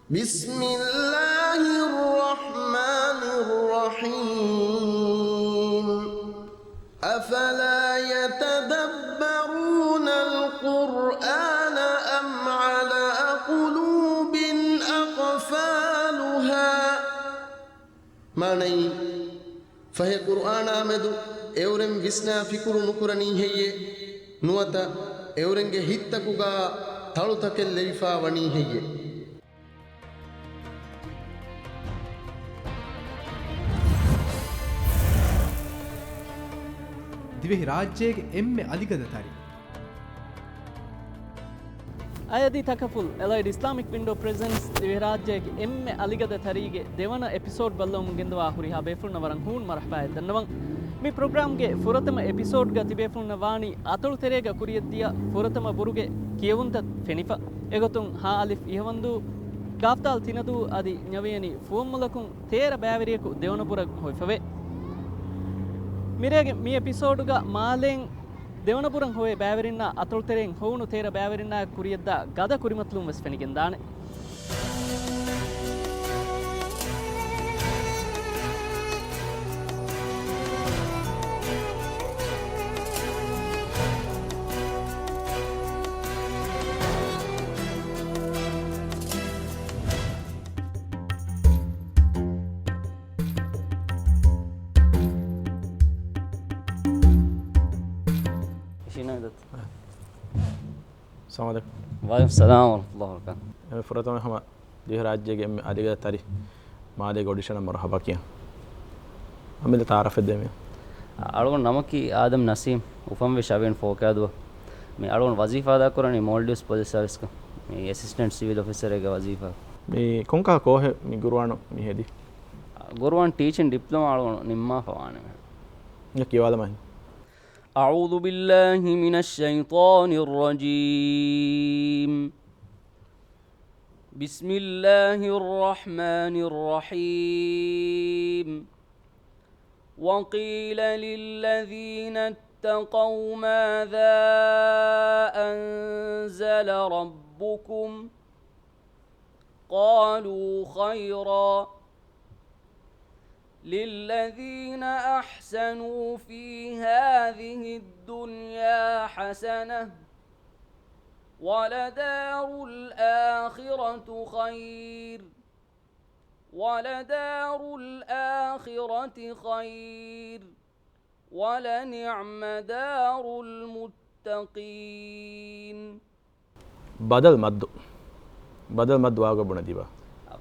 بسم الله الرحمن الرحيم أفلا يتدبرون القرآن أم على قلوب أقفالها معنى فهي قرآن آمدو اورم وسنا فكر نكرني هي نوتا اورنگه هتكوغا تلوتك الليفا وني هي ದಿವೆಹಿ ರಾಜ್ಯಗೆ ಎಮ್ಮೆ ಅಲಿಗದ ತಾರಿ ayadi takaful allied islamic window presents divirajyege emme aligada tarige devana episode ballum gendwa huriha befulna waran hun marhaba dannawan mi program ge furatama episode ga tibefulna wani atul terega kuriyediya furatama buruge kiyevunta fenifa egotun ha alif ihwandu gaftal tinadu adi nyaveni fuummulakun tera bæveriyeku devanapura hoifave mirege mi episode ga malen දෙවනපුරන් හොයේ බෑවරින්න අතුල්තරෙන් හොවුණු තේර බෑවරින්න කුරියද්දා ගද කුරිමත්ලුම් වෙස් ෆෙනිගෙන් දානේ السلام عليكم. وعليكم السلام ورحمة الله وبركاته. فرطان هم دي راجع جم عليك تاري ما عليك أوديشن مرحبا كيا. أمي تعرف الدنيا. أروون نمكي آدم نسيم وفهم وشابين فوكادو. مي أروون وظيفة دا كوراني مولدوس بوليس سيرفيس كا. مي أسيستنت سيفيل أوفيسر إيجا وظيفة. مي كونكا كوه مي غروانو مي هدي. غروان تيچن دبلوما أروون نما فوانه. يكي والا ماهي. أعوذ بالله من الشيطان الرجيم بسم الله الرحمن الرحيم وقيل للذين اتقوا ماذا أنزل ربكم قالوا خيرا للذين أحسنوا في هذه الدنيا حسنة ولدار الآخرة خير ولدار الآخرة خير ولنعم دار المتقين بدل مد واقع بنديبا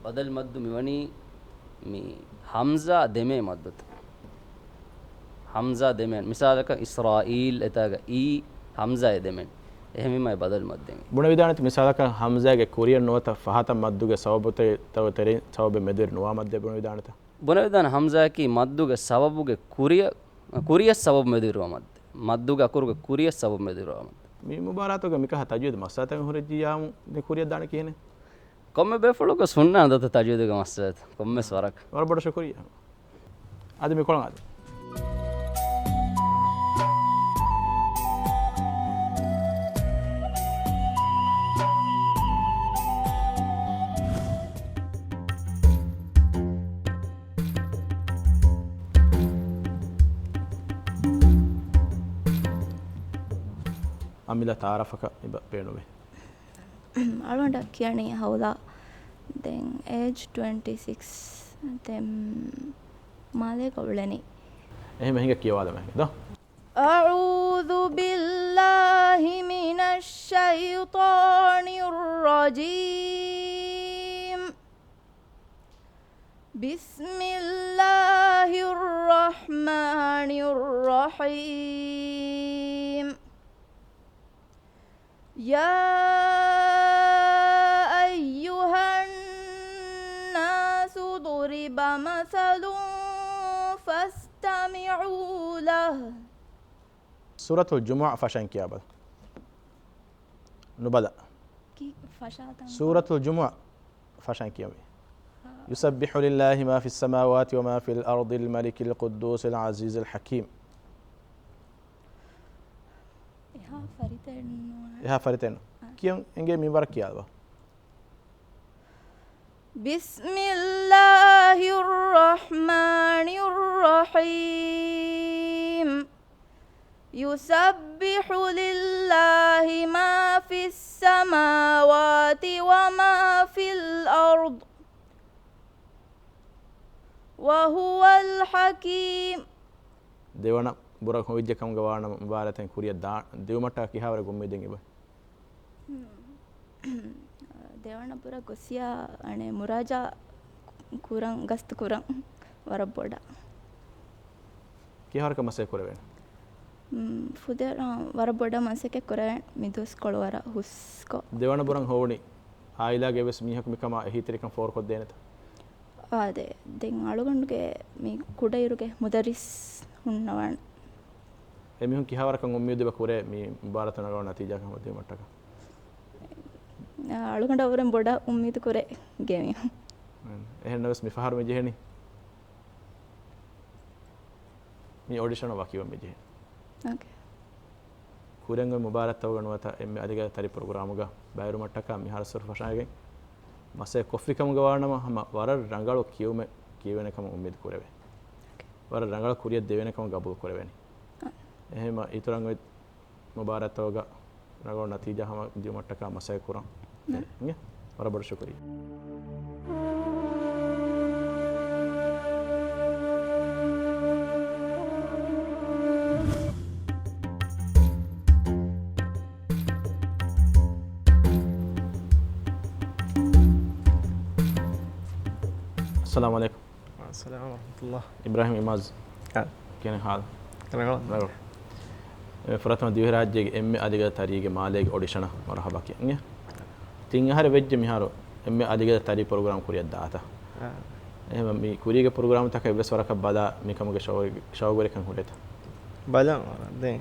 بدل مد ميوني مي حمزة دمي مدت حمزة دمين مثالك إسرائيل إتاga إي حمزة دمين එහෙම මයි බදල් මද්දෙන් බුණ විධානත මිසාලක හම්සාගේ කුරියන් නොත ෆහත මද්දුගේ සවබතේ තව තෙරින් සවබ මෙදිර නොවා මද්දේ බුණ විධානත බුණ විධාන හම්සාකි මද්දුගේ සවබුගේ කුරිය සවබ මෙදිරව මද්දුගේ අකුරුගේ කුරිය සවබ මෙදිරව මේ මුබාරාතෝගේ මික තජවීද මස්සතෙන් හොරජියාමු මේ කුරිය දාන කියන්නේ කොම්මෙ බෙෆලුක සුන්නා දත තජවීදගේ මස්සත කොම්මෙ ස්වරක් වර බඩ ශුක්‍රියා අද මේ කොළන් අද අමිලා තාරෆක පේනොවේ අරුන්ට කියන්නේ හවුලා දැන් age 26 දැන් මාලේ කොල්ලනේ එහෙම හිඟ කියවාද මම ද أعوذ بالله من الشيطان الرجيم بسم الله الرحمن الرحيم يا أيها الناس ضرب مثل فاستمعوا له سورة الجمعة فشان كيابل نبدأ سورة الجمعة فشان كيابل يسبح لله ما في السماوات وما في الأرض الملك القدوس العزيز الحكيم එහා ෆරිතෙන් කියන් එංගේ මිවර කියාව بسم الله الرحمن الرحيم يسبح لله ما في السماوات وما في الأرض وهو الحكيم දෙවන බුරක් හොවිජ්ජකම් ගවාන මුබාරතෙන් කුරිය දෙවමට කිහවර ගොම්මෙදෙන් ඉබ දෙවන පුර ගොසියා අනේ මුරාජා කුරන් ගස්ත කුරන් වර බොඩ කිහවරක මසේ කරවෙන ෆුදර වර බොඩ මසෙක කරවෙන් මිදුස් කොළවර හුස්කෝ දෙවන බුරන් හෝනි ආයිලාගේ වෙස් මීහක් මිකම හිතරිකම් ෆෝර් කොත් දෙනත ආදේ දෙන් අලුගණ්ඩුගේ මේ කුඩයිරුගේ මුදරිස් ಹುಣ್ಣವಣ එමිහුන් කිහවරකම් උම්මියද බකුරේ මේ මුබාරත නගව නතිජා කම දෙමට්ටක අලුගණ්ඩ අවරෙන් බොඩ උම්මීද කරේ ගෙමිය එහෙනම් නවස් මිෆහර් මෙජෙහෙනි මේ ඔඩිෂන් වකිව මෙජෙහෙ ඕකේ කුරංග මුබාරත් තවගනවත එම්මේ අධික තරි ප්‍රෝග්‍රෑමුග බයරු මට්ටක මිහර සර් ෆෂාගේ මසේ කොෆිකම් ගවානම හම වර රංගලු කියුමේ කියවෙනකම උම්මීද කරවේ වර රංගල කුරිය දෙවෙනකම ගබුල් කරවෙනි එහෙම ඊතරංග මුබාරත් තවග නගව නතිජා හම දිය මට්ටක මසේ කුරන් නේ बराबर शुक्रिया अस्सलाम वालेकुम अस्सलाम वरहमतुल्लाह इब्राहिम इमाज क्या हाल करेगा प्रथम द्विराज्य एम अधिक तारीख मालेग ऑडिशन मरहबा किया तीन हर वेज मिहारो एम अधिक तारीख प्रोग्राम कुरिया दाता मी कुरी के प्रोग्राम तक बस वरक बदा मिकम के शौगरे कन होले था बजा दे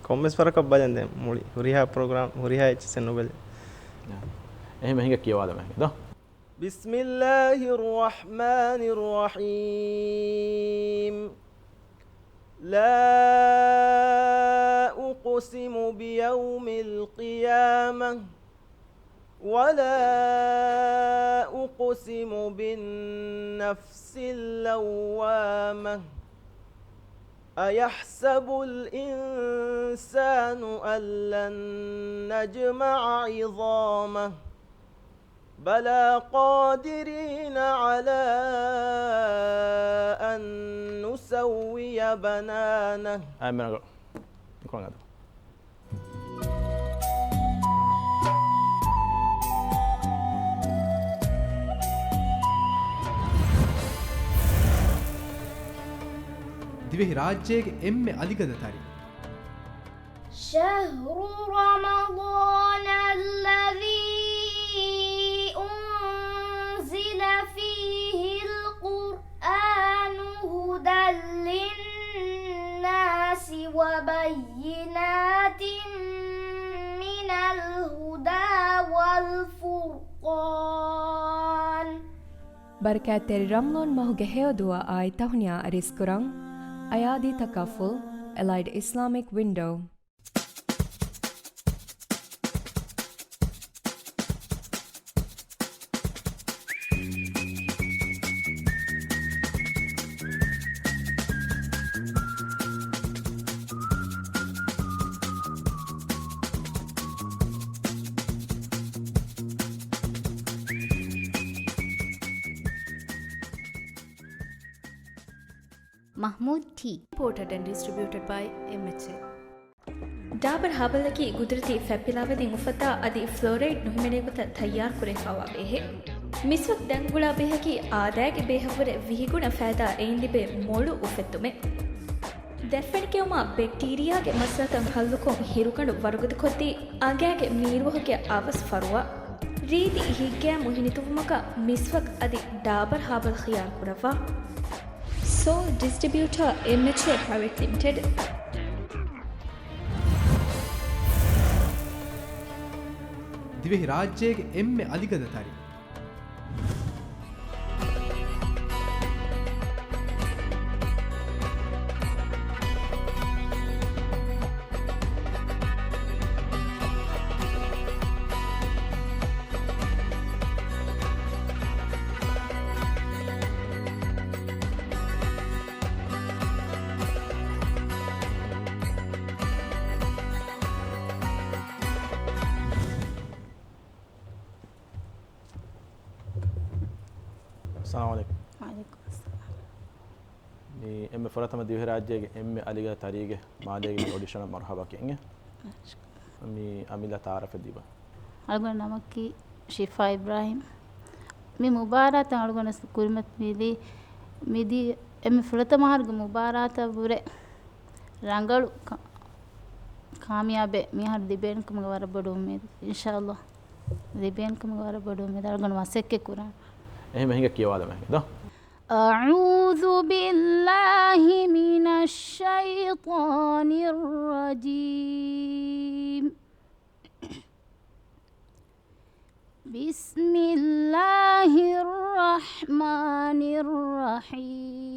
कॉमेंस वरक बजा दे मुड़ी हुरिया प्रोग्राम हुरिया एच से नोबेल ए महंगा किया वाला महंगा दो बिस्मिल्लाहिर रहमानिर रहीम لا أقسم بيوم القيامة ولا أقسم بالنفس اللوامة أيحسب الإنسان أن لن نجمع عظامه بلى قادرين على أن نسوي بنانه آمين نكون هذا දිවෙහි රාජ්‍යයේ එම්මෙ අධිගතතරි شهر رمضان الذي أنزل فيه القرآن هدى للناس وبينات من الهدى والفرقان بركات رمضان مهوجه هيودوا آي تهنيا أريسكران أيادي تكافل Allied Islamic Window Mahmood Tea. Imported and distributed by MHA. Dabur ಹಾಬಲಕಿ ಗುದರತಿ ಫೆಪಿಲಾವೆದಿ ಮುಫತಾ ಅದಿ ಫ್ಲೋರೈಡ್ ನುಹಿಮೆನೆಗುತ ತಯ್ಯಾರ್ ಕುರೆಫಾವಾ ಬೇಹೆ ಮಿಸ್ವಕ್ ದಂಗುಳಾ ಬೇಹಕಿ ಆದಾಗೆ ಬೇಹವರೆ ವಿಹಿಗುಣ ಫಾದಾ ಏಂದಿಬೆ ಮೊಳು ಉಫೆತ್ತುಮೆ ದೆಫೆಣಿಕೆಯುಮ ಬ್ಯಾಕ್ಟೀರಿಯಾಗೆ ಮಸ್ರತಂ ಹಲ್ಲುಕೊಂ ಹಿರುಕಂಡು ವರುಗದ ಕೊತ್ತಿ ಆಗಾಗೆ ಮೀರುವಹಗೆ ಅವಸ್ ಫರುವ ರೀತಿ ಹೀಗೆ ಮುಹಿನಿತುಮಕ ಮಿಸ್ವಕ್ ಅದಿ ಡಾಬರ್ ಹಾಬಲ್ ಖಿಯಾರ್ ಕುರವಾ Sole Distributor MHA Private Limited. Dhivehi රාජ්‍යයේ එම්මෙ අධිගතතරි assalamu alaikum وعليكم السلام. ni emme foratama divi rajyege emme aliga tarige maadege audition marhaba kenge mi amila taaraf diba algon namaki shifa ibrahim mi mubarat algon kurmat midi emme foratama harge mubarata bure rangalu kaamiyabe mi har diben kum wara bodu ummid inshallah diben kum wara bodu ummid algon wasekke kuran ehme hinga kiyawada menge do أعوذ بالله من الشيطان الرجيم بسم الله الرحمن الرحيم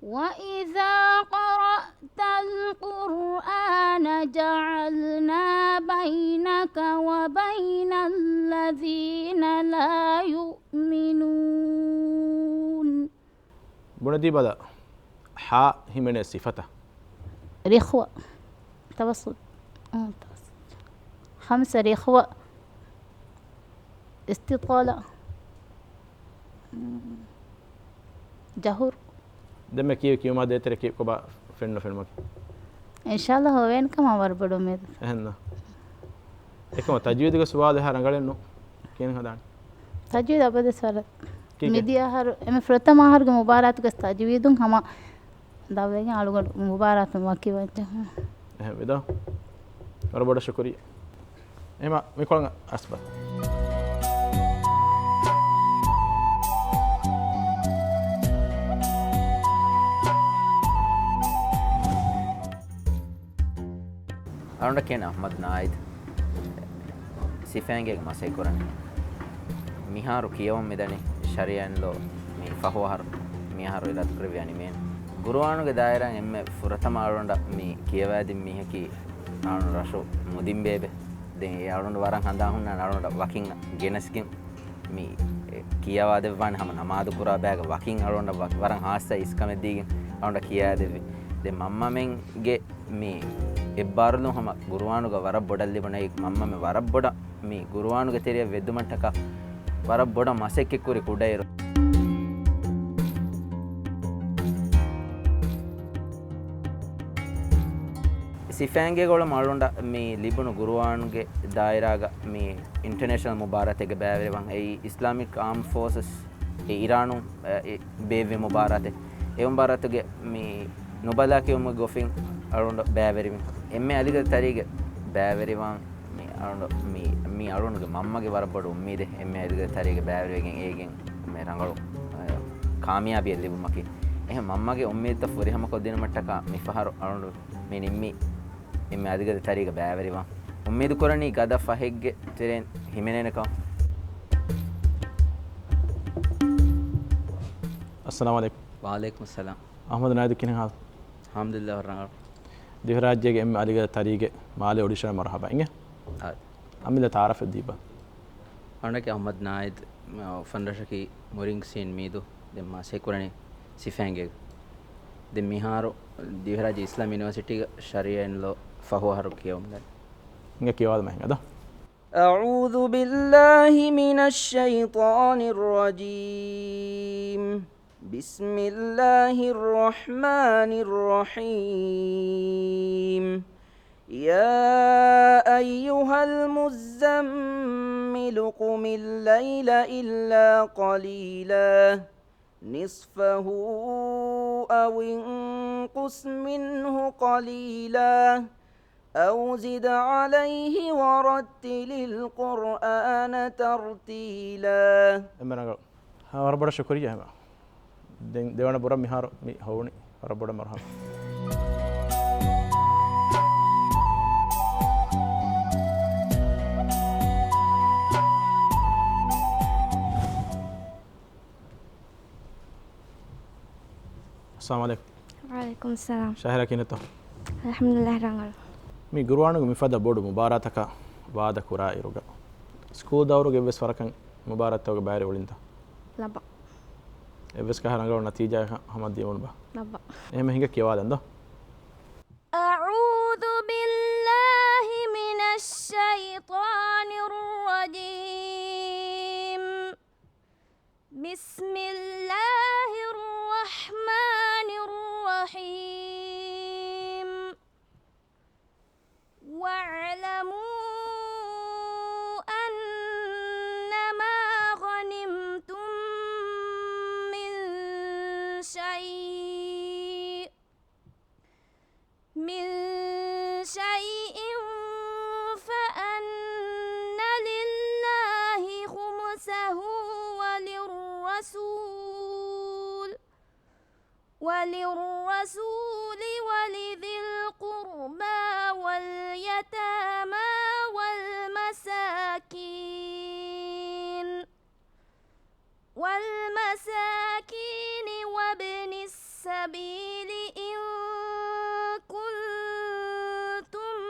وإذا قرأت القرآن جعلنا بينك وبين الذين لا يؤمنون بندي بدا حا همene صفته رخوة توسط خمسة رخوة استطالة جهور دم كيو ما ديتر كيو كوبا فيلم إن شاء الله هو وين كم أمر بدو ميد هنا إكما تجويد كسواد هرانغالنو كين هذا تجويد أبدا سوالات ميديا هر فرطة ما هر مبارات كس تجويدون هما داوين على مبارات ما كي وجه بدا ربنا شكري إما ميكون أسباب අරුණ කියන අහමද් නායිද් සිෆෑන්ගේ මසයි කරන්නේ මිහාරු කියවම් මෙදනි ශරියන්ලෝ මේ ෆහවහර මිහාරු ඉලත් කරවියනි මේන ගුරුවානුගේ දායරන් එම්මෙ ෆුරතම අරුණ්ඩ මේ කියවෑදින් මිහකි අරුණ රෂු මුදින් බේබේ දැන් ඒ අරුණ්ඩ වරන් හඳා හුන්න අරුණ්ඩ වකින් ගෙනස්කින් මේ කියවා දෙවන්නේ හැම නමාදු කුරා බෑග වකින් අරුණ්ඩ වරන් හාස්ස ඉස්කමෙදීගෙන් අරුණ්ඩ කියා දෙවි දැන් මම්මමෙන්ගේ මේ එබ්බාරලු හම ගුරුවානුග වරබ් බොඩල්ලි බණයි මම්ම මේ වරබ් බොඩ මේ ගුරුවානුග තෙරිය වෙද්දුමට්ටක වරබ් බොඩ මසෙක්කෙ කුරි කුඩයිරු සිෆෑන්ගේ ගොල මළුන්ඩ මේ ලිබුණු ගුරුවානුගේ දායරාග මේ ඉන්ටර්නේෂනල් මුබාරතෙක බෑවරවන් ඒ ඉස්ලාමික් ආම් ෆෝසස් ඒ ඉරානු බේවෙ මුබාරතේ එවම් බාරතුගේ මේ නොබලා කියවම ගොෆින් අරුණ්ඩ බෑවරිමින් එම්මේ අලිග තරීග බෑවරිවන් මේ අරුණ්ඩ මේ අරුණ්ගේ මම්මගේ වරබඩ උම්මීද එම්මේ අලිග තරීග බෑවරිවගෙන් ඒගෙන් මේ රංගලු කාමියාබිය ලිබුමකි එහෙම මම්මගේ උම්මීද ෆොරිහම කොදින මට්ටක මිෆහර අරුණ්ඩ මේ නිම්මි එම්මේ අලිග තරීග බෑවරිවන් උම්මීද කරණී ගද ෆහෙග්ගේ තෙරෙන් හිමෙනේනකම් अस्सलाम वालेकुम वालेकुम अस्सलाम अहमद नायद किन हाल alhamdulillah waranga दिवराज्य के अलीगढ़ तरीके माले ओडिशा मरहबा इंगे अमिल तारफ दीबा अनके अहमद नायद फंडशकी मोरिंग सीन मीदु देमा सेकुरने सिफेंगे दे मिहारो दिवराज्य इस्लाम यूनिवर्सिटी शरिया इनलो फहुहर कियोमदा इंगे किवाद महंगा दा أعوذ بالله من الشيطان الرجيم بسم الله الرحمن الرحيم يا أيها المزمل قم الليل إلا قليلا نصفه أو انقص منه قليلا أو زد عليه ورتل القرآن ترتيلا أمنا ها ربنا شكريا देवाना बुरा मिहार मी होनी रबड़ा मरहा अस्सलाम वालेकुम वालेकुम सलाम शहरा किने तो अल्हम्दुलिल्लाह रंगल मी गुरुवानुगु मिफदा बोर्ड मुबारतक वाद कुरा इरुग स्कूल दवरुगे वेस फरकं मुबारतग बारे उलिंता लबा एवस का रंगलो नतीजा हम दियोन बा लबा ए महिंगा केवा दंदो أعوذ بالله شيء فأن لله خمسه وللرسول ولذي القربى واليتامى والمساكين وابن السبيل إن كنتم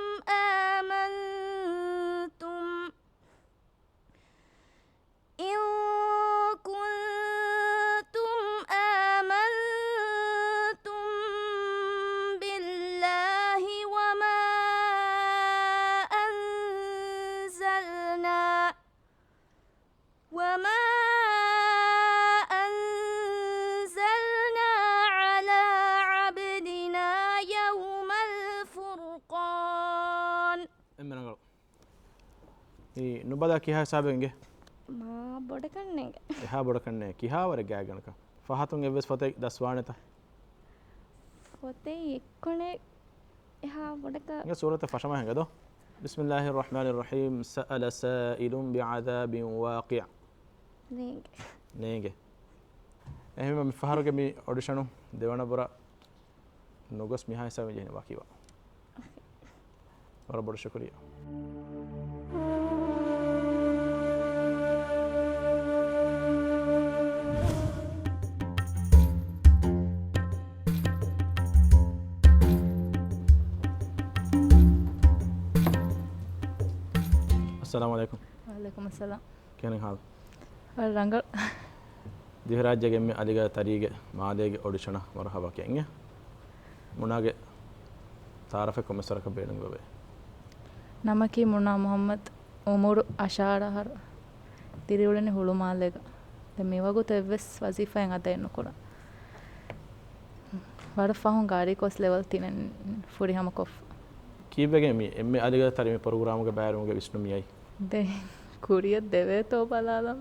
آمنتم بالله وما أنزلنا على عبدنا يوم الفرقان. එම්මනගල ඒ නුබදා කිහා සාබෙන්ගේ මා බොඩ කන්නේ එහා බොඩ කන්නේ කිහාවර ගෑගනක ෆහතුන් එවස් ෆතේ දස්වානත ෆතේ එක්කොනේ එහා බොඩක නගේ සූරත ෆෂම හංගදෝ බිස්මිල්ලාහිර් රහ්මානිර් රහීම් සഅල සාኢලුන් බිඅදාබින් වාකිअ නේගේ එහෙම මි ෆහරුගේ මි ඔඩිෂනු දෙවන බොර නොගස් මිහා හිසාව ජෙන වාකිවා වර බොඩ ශුක්‍රියා अस्सलाम वालेकुम वालेकुम अस्सलाम क्या हाल रंगल दिहराज्यगे में अलिगा तरीगे मादेगे ऑडिशन मरहबा केंगे मुनागे तारफे को मसरक बेडंग बे नमकी मुना मोहम्मद उमर अशारहर तिरिउलने हुळु मालेग ते मेवगु तेव्वेस वजीफायन अदेन कोरा वड फहुं गाड़ी कोस लेवल 3 फुरी हम कोफ कीबेगे मी एम्मे अलिगा तरी में प्रोग्राम के बाहर विष्णु मियाई दे कुरिय देवे तो बलालम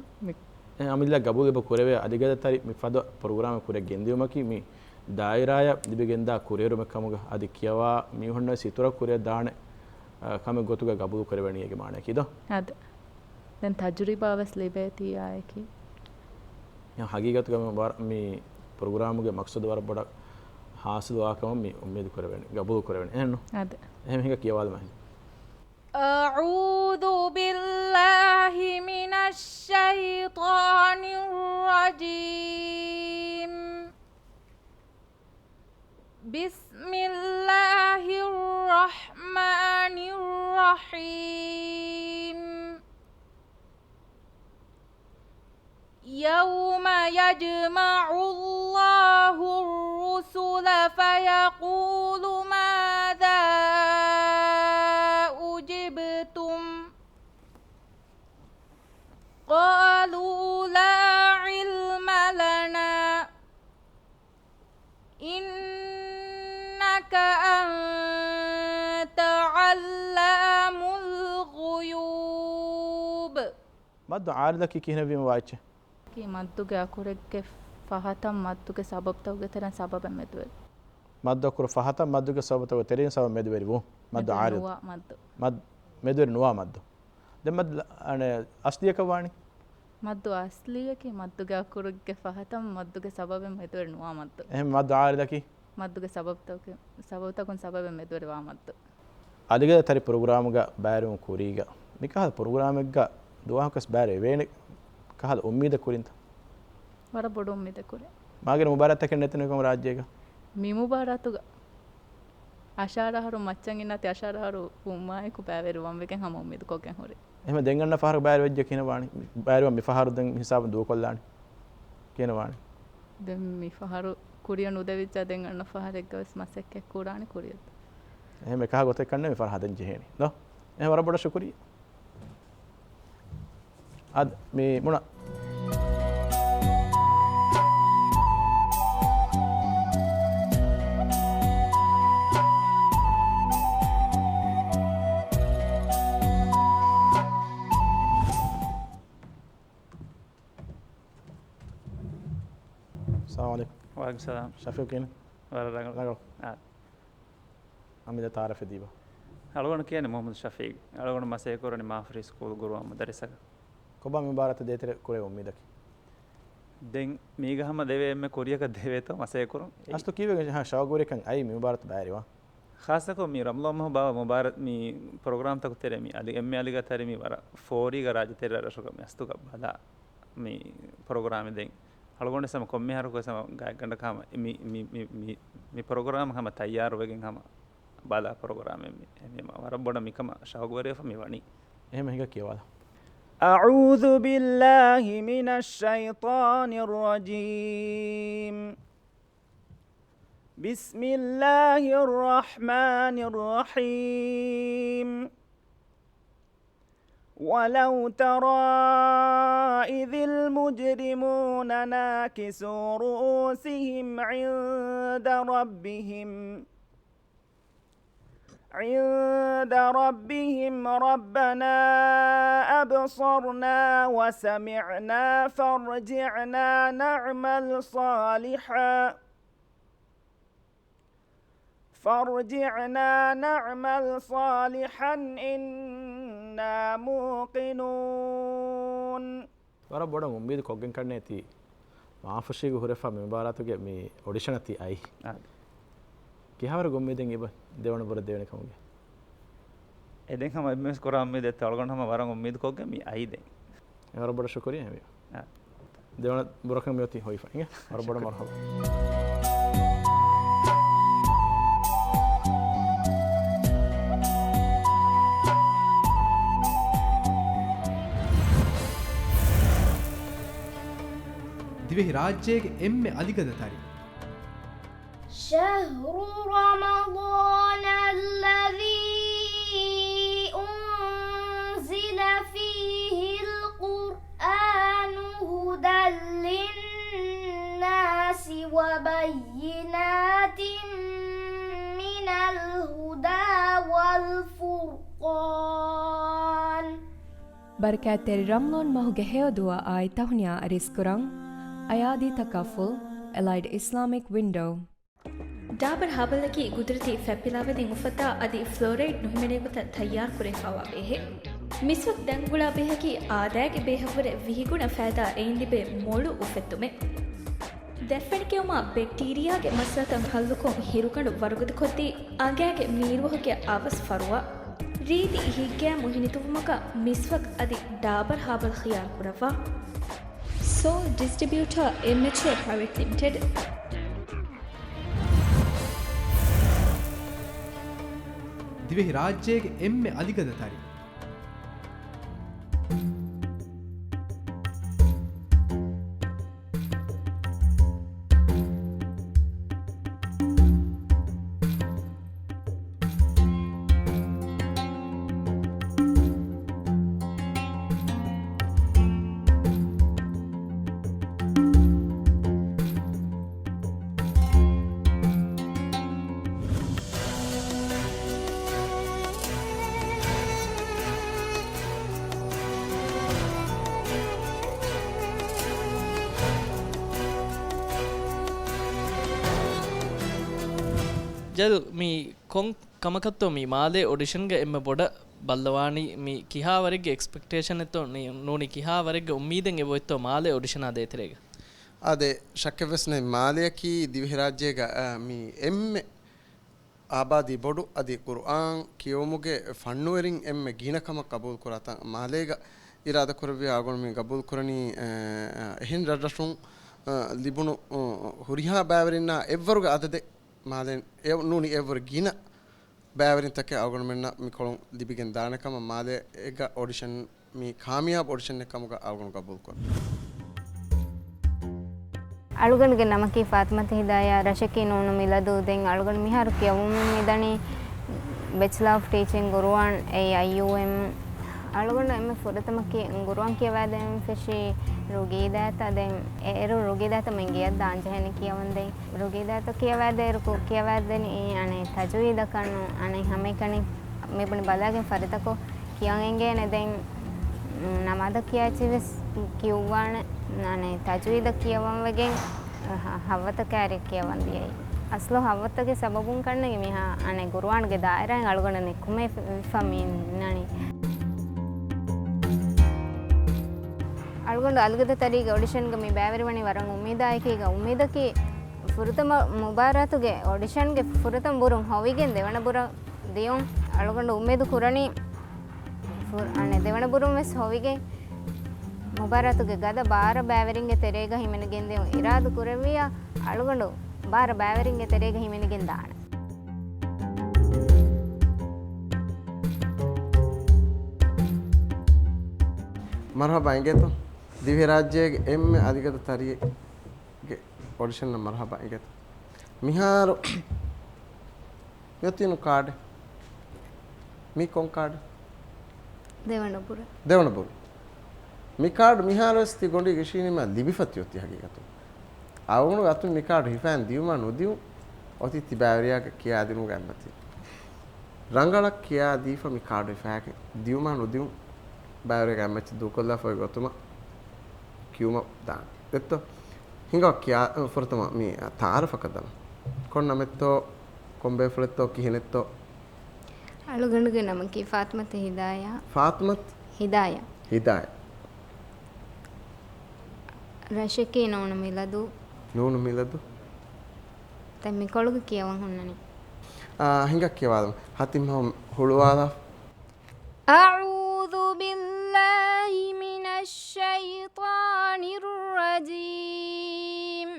अमिल्ला गबुगे बकुरेवे अलिगा तरी मी फद प्रोग्राम कुरे गेंदियुमकी मी दायराय दिबेगेंदा कुरेरु मकमुग अदि कियवा मी होन्न सितुर कुरे दाणे कमे गोतुगा गबुगु कुरेवणियगे माने किदो अद දැන් තජුරිබාවස් ලැබෙති ආයකි या हकीकत में बार मी प्रोग्राम के मकसद वार बड़ा हासिल वाकम मी उम्मीद करवेन गबूल करवेन एनो अद एम हिगा कियावाल में أعوذ بالله من الشيطان الرجيم بسم الله الرحمن الرحيم يوم يجمع الله الرسل فيقول ماذا أجبتم قالوا لا علم لنا إنك أنت علام الغيوب مد عارضك كي هنا بيم واچ की मद्दुगे अकुरेगे फहतम मद्दुगे सबब तवगे तेरन सबब मेदवे मद्दु अकुर फहतम मद्दुगे सबब तवगे तेरन सबब मेदवेरी वो मद्दु आरिद मद मेदवेरी नुवा मद्दु दे मद अने असलिय कवाणी मद्दु असलिय की मद्दुगे अकुरेगे फहतम मद्दुगे सबब मेदवेरी नुवा मद्दु एह मद्दु आरिद की मद्दुगे सबब तवगे सबब मेदवेरी वा मद्दु अदिगे तरी प्रोग्राम गा बायरु कुरीगा मिका प्रोग्राम गा दुआकस बारे वेने कहल उम्मीद कुरिंत वर बड़ उम्मीद कुरे मागे मुबारक तक नेतने को राज्य का मी मुबारक अशारहरु मच्चंग इनते अशारहरु उम्माय को बावेरु वम वेके हम उम्मीद को के होरे एमे देंगन्न फहर बायर वज्ज किन वाणी बायर मी फहर दं हिसाब दो कोल्लाणी किन वाणी दे मी फहर कुरियन उदेविच देंगन्न फहर एकस मसके कुरानी कुरियत एमे कहा गोते कन्ने मी फहर हदन जेहेनी दो ए वर बड़ शुक्रिया ad me muna السلام عليكم وعليكم السلام شفيق كين رجل أمي ده تعرف ديبا algon kiyane Muhammad Shafiq algon mase korani Mafri school guruwa madrasa koba mubarat deetere kore ummidaki den migahama deve emme koriyaka deveto mase korun astu kiwe ha shawgore kan ai mubarat baariwa khasa ko mi ramlo ma baba mubarak mi program tak tere mi ali emme ali ga tere mi wara fori ga raj tere rashoga mi astu ga bala mi program den algonde sama komme har ko sama ga ganda kama mi program hama tayyar wegen hama bala program mi ma wara boda mi kama shawgore fa mi wani ehma higa kiyawala أعوذ بالله من الشيطان الرجيم بسم الله الرحمن الرحيم ولو ترى إذ المجرمون ناكسوا رؤوسهم عند ربهم ربنا أبصرنا وسمعنا فارجعنا نعمل صالحا إنا موقنون wara boda ummid koggen kanne ti maafushigu hurefa me mubaratuge mi audition ati ai kihawar gommeden iba devana bor devene kamuge eden hama ms koram me det algon hama waran ummid kogge mi ai den wara boda shukriya me devana borakam me oti hoifa inge wara boda marhaba Dhivehi රාජ්‍යයේ එම්මෙ අධිගතතරි شهر رمضان الذي أنزل فيه القرآن هدى للناس وبينات من الهدى والفرقان بركات رملون مهوجه هيودوا آي تهنيا أريسكوران أيادي تكافل Allied Islamic Window Dabur ಹಾಬಲಕಿ ಗುಜರತಿ ಫೆಪ್ಪಿಲಾವೆದಿ ಮುಫತಾ ಅದಿ ಫ್ಲೋರೈಡ್ ನುಹಿಮೆನೆಗುತ ತಯ್ಯಾರ್ ಕುರೆ ಖಾವಾ ಬೇಹೆ ಮಿಸ್ವಕ್ ದಂಗುಳಾ ಬೇಹಕಿ ಆದಾಗೆ ಬೇಹವರೆ ವಿಹಿಗುಣ ಫಾಯದಾ ಏಂದಿಬೆ ಮೋಳು ಉಫೆತ್ತುಮೆ ದೆಫೆಣಿಕೆಯುಮ ಬ್ಯಾಕ್ಟೀರಿಯಾಗೆ ಮಸಲತಂ ಹಲ್ಲುಕೊಂ ಹಿರುಕಂಡು ವರುಗದ ಕೊದ್ದಿ ಆಗಾಗೆ ಮೀರುವಹಗೆ ಆವಸ್ ಫರುವ ರೀತಿ ಹಿಗ್ಗಾ ಮುಹಿನಿತುಮಕ ಮಿಸ್ವಕ್ ಅದಿ ಡಾಬರ್ ಹಾಬಲ್ ಖಿಯಾರ್ ಕುರವಾ so distributor MHA Private Limited Dhivehi රාජ්‍යයේ එම්මෙ අධිගතතරි ಜಲ್ ಮೀ ಕೊಂಗ್ ಕಮಕತ್ತೋ ಮೀ ಮಾಲೆ ಆಡಿಷನ್ಗೆ ಎಮ್ಮೆ ಬೊಡ ಬಲ್ಲವಾಣಿ ಮೀ ಕಿಹಾವರೆಗೆ ಎಕ್ಸ್ಪೆಕ್ಟೇಷನ್ ಎತ್ತೋ ನೋನಿ ಕಿಹಾವರೆಗೆ ಉಮ್ಮೀದೆಂಗೆ ಹೋಯ್ತೋ ಮಾಲೆ ಆಡಿಷನ್ ಆದೇ ತೆರೆಗೆ ಅದೇ ಶಕ್ಯವೆಸ್ನೆ ಮಾಲೆಯಕಿ ದಿವ್ಯ ರಾಜ್ಯಗ ಮೀ ಎಮ್ಮೆ ಆಬಾದಿ ಬೊಡು ಅದಿ ಕುರ್ಆನ್ ಕಿಯೋಮುಗೆ ಫಣ್ಣುವೆರಿಂಗ್ ಎಮ್ಮೆ ಗೀನಕಮ ಕಬೂಲ್ ಕುರಾತ ಮಾಲೆಗ ಇರಾದ ಕುರವಿ ಆಗೋಣ ಮೀ ಕಬೂಲ್ ಕುರನಿ ಎಹಿನ್ ರಡ್ರಶುಂ ಲಿಬುಣು ಹುರಿಹಾ ಬಾವರಿನ ಎವ್ವರುಗ ಅದದೆ ಮಾಲೆನ್ ಎವ್ ನೂನಿ ಎವ್ವರು ಗೀನ ಬಾವರಿನ ತಕ್ಕೆ ಆಗೋಣ ಮೆನ್ನ ಮಿ ಕೊಳಂ ಲಿಬಿಗೆನ್ ದಾನಕಮ ಮಾಲೆ ಎಗ ಆಡಿಷನ್ ಮೀ ಕಾಮಿಯಾಬ್ ಆಡಿಷನ್ ಕಮಗ ಆಗೋಣ ಕಬೂಲ್ ಕುರ ಅಳುಗಣಿಗೆ ನಮಕಿ ಫಾತ್ಮತ್ ಹಿದಾಯ ರಶಕಿ ನೋನು ಮಿಲದು ದೆಂಗ್ ಅಳುಗಣ ಮಿಹಾರು ಕ್ಯವುಮು ಮಿದಣಿ ಬ್ಯಾಚಲರ್ ಆಫ್ ಟೀಚಿಂಗ್ ಗುರುವಾನ್ IUM ಅಳುಗಣ ಎಮ್ಮೆ ಫುರತಮಕಿ ಗುರುವಾನ್ ಕಿಯವಾದ ಫೆಶಿ ರುಗೀದಾತ ದೆಂ ಏರು ರುಗೀದಾತ ಮಂಗಿಯ ದಾಂಜಹನಿ ಕಿಯವಂದೆ ರುಗೀದಾತ ಕಿಯವಾದ ಏರುಕು ಕಿಯವಾದನಿ ಅನೆ ತಜುಯಿದ ಕಣ್ಣು ಅನೆ ಹಮೆ ಕಣಿ ಮೇಬಣಿ ಬಲಾಗೆ ಫರಿತಕೋ ಕಿಯಂಗೆನೆ ದೆಂ ನಮಾದ ಕಿಯಾಚಿವೆಸ್ ಕಿಯುವಾಣ ನಾನೆ ತಜುಯಿದ ಕಿಯವಂವಗೆ ಹವತ ಕ್ಯಾರಿ ಕಿಯವಂದಿಯೈ අස්ලෝ හවත්තගේ සබබුන් කන්නගේ මිහා අනේ ගුරුවාන්ගේ දායරෙන් අලුගණනේ කුමේ ෆමින් නනි අලුගොಂಡ අලුගද තරීගේ ඔඩිෂන් ಗೆ ಮಿ ಬ್ಯಾವರಿವಣಿ ವರಂ ಉಮ್ಮೀದಾಯಕೀಗ ಉಮ್ಮೀದಕಿ ಫುರುತಮ ಮುಬಾರಾತುಗೆ ಆಡಿಷನ್ ಗೆ ಫುರುತಮ ಬುರುಂ ಹವಿಗೆನ್ ದೇವಣ ಬುರ ದಿಯೋಂ ಅಳಗೊಂಡು ಉಮ್ಮೀದು ಕುರಣಿ ಅನೆ ದೇವಣ ಬುರುಂ ವೆಸ್ ಹವಿಗೆ ಮುಬಾರಾತುಗೆ ಗದ ಬಾರ ಬ್ಯಾವರಿಂಗೆ ತೆರೆಗ ಹಿಮೆನಗೆನ್ ದಿಯೋಂ ಇರಾದು ಕುರವಿಯ ಅಳಗೊಂಡು ಬಾರ ಬ್ಯಾವರಿಂಗೆ ತೆರೆಗ ಹಿಮೆನಗೆನ್ ದಾಣ ಮರ್ಹಬಾ ಇಂಗೇತು ದಿವ್ಯ ರಾಜ್ಯಗೆ ಎಮ್ಮೆ ಅಧಿಕದ ತರಿಗೆ ಆಡಿಷನ್ ಮರ್ಹಬಾ ಇಂಗೇತು ಮಿಹಾರು ಯೋತಿನು ಕಾರ್ಡ್ ಮಿ ಕೊಂ ಕಾರ್ಡ್ ದೇವಣಪುರ ಮಿ ಕಾರ್ಡ್ ಮಿಹಾರಸ್ತಿ ಗೊಂಡಿ ಗಿಶಿನಿಮ ಲಿಬಿಫತ್ ಯೋತಿ ಹಗಿಗತು ಅವನು ಅತು ಮಿ ಕಾರ್ಡ್ ಹಿಫಾನ್ ದಿಯುಮ ನುದಿಯು ಒತಿ ತಿಬಾವರಿಯಾಗ ಕಿಯಾ ದಿನು ಗಂಬತಿ ರಂಗಳ ಕಿಯಾ ದೀಫ ಮಿ ಕಾರ್ಡ್ ಹಿಫಾಕ ದಿಯುಮ ನುದಿಯು ಬಾವರಿಯಾಗ ಗಂಬತಿ ದುಕೊಲ್ಲ ಫೋಯ್ ಗೊತುಮ ಕಿಯುಮ ದಾನ್ ಎತ್ತೋ ಹಿಂಗ ಕಿಯಾ ಫುರ್ತಮ ಮಿ ತಾರಫಕದನ ಕೊನ್ನಮೆತ್ತೋ ಕೊಂಬೆ ಫುಲೆತ್ತೋ ಕಿಹಿನೆತ್ತೋ ಅಳುಗಂಡುಗೆ ನಮಕಿ ಫಾತ್ಮತ್ ಹಿದಾಯ ರಶಕ್ಕೆ ನೂನು ಮಿಲದು ತಮ್ಮಿ ಕೊಳಗು ಕಿಯವ ಹುಣ್ಣನಿ ಹಿಂಗ ಕಿಯವಾದ ಹತಿಮ ಹುಳುವಾದ أعوذ بالله من الشيطان الرجيم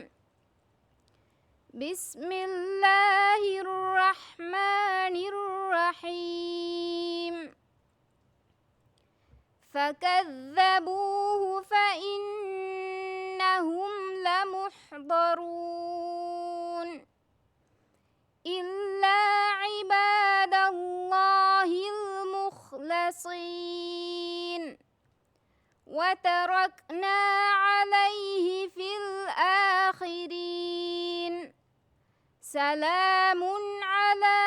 بسم الله الرحمن الرحيم فكذبوه فإنهم لمحضرون إلا عباد الله المخلصين وتركنا عليه في الآخرين سلام على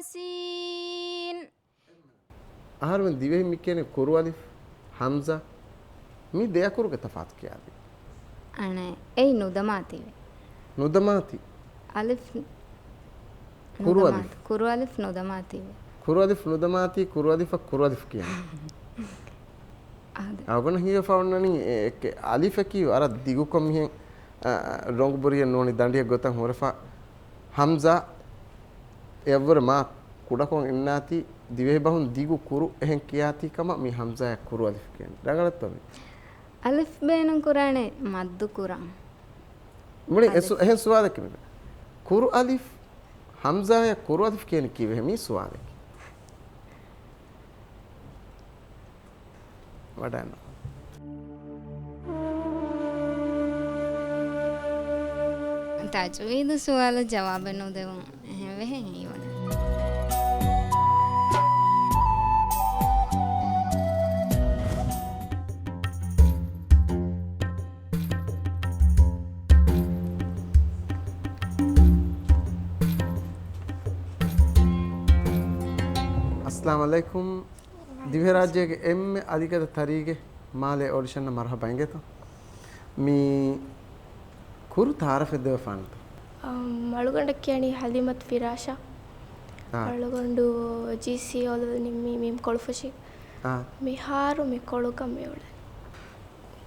الياسين ආහාරෙන් දිවෙහි මි කියන්නේ කුරු අලිෆ් හම්සා මි දෙය කුරුක තෆාත් කියාදී අනේ ඒ නුදමාති අලිෆ් කුරු අලිෆ් නුදමාති කුරු අලිෆ් කියන්නේ අවගන හිය ෆවන්නනි අලිෆ් කි අර දිගු කොම් හින් රොංග බොරිය නෝනි දණ්ඩිය ගොතන් හොරෆා හම්සා එවර මා කුඩකොන් ඉන්නාති දිවෙහි බහුන් දිගු කුරු එහෙන් කියාති කම මි හම්සා කුරු අලිෆ් කියන්නේ රගලත් තමයි අලිෆ් බේනන් කුරානේ මද්දු කුරාන් මුනි එහෙන් සුවාද කිව්ව කුරු අලිෆ් හම්සා ය කුරු අලිෆ් කියන්නේ කිව්වේ මි සුවාද වඩන්න tajweed suwal jawab nu devun එහෙම වෙහෙන් अस्सलाम वालेकुम दिव्य राज्य के एम में अधिकतर तरीके माले ऑडिशन न मरहबा आएंगे तो मी कुरु तारफ दे फंड ಮಳುಗಂಡಕ್ಕಿಯಾಣಿ ಹಲಿಮತ್ ಫಿರಾಶಾ ಮಳುಗಂಡು ಜಿಸಿ ಒಲ ನಿಮ್ಮಿ ಮೀಮ್ ಕೊಳುಫಶಿ ಮಿಹಾರು ಮಿ ಕೊಳುಕ ಮೇವಳ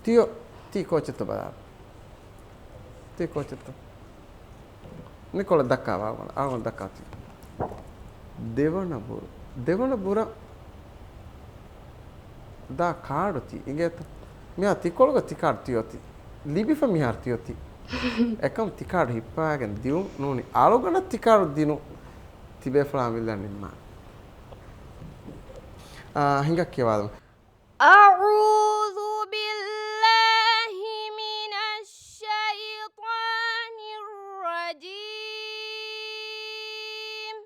ತಿಯೋ ತಿ ಕೋಚತ ಬದ ತಿ ಕೋಚತ ನಿಕೊಳ ದಕ್ಕಾವ ಆವಣ ದಕ್ಕಾತಿ ದೇವನಪುರ ದಾ ಕಾಡುತಿ ಇಂಗೇತ ಮಿಯಾ ತಿಕೊಳಗ ತಿಕಾಡ್ತಿಯೋತಿ ಲಿಬಿಫ ಮಿಹಾರ್ತಿಯೋತಿ එකම තිකාඩ හිප්පාගෙන දියු නෝනි ආලෝගන තිකාඩ දිනු තිබේ ෆ්ලාමිල්ල නිම්මා හිඟක් කියවාදමු අඋදු බිල්ලාහි මිනෂ් ෂයිතානිර් රජීම්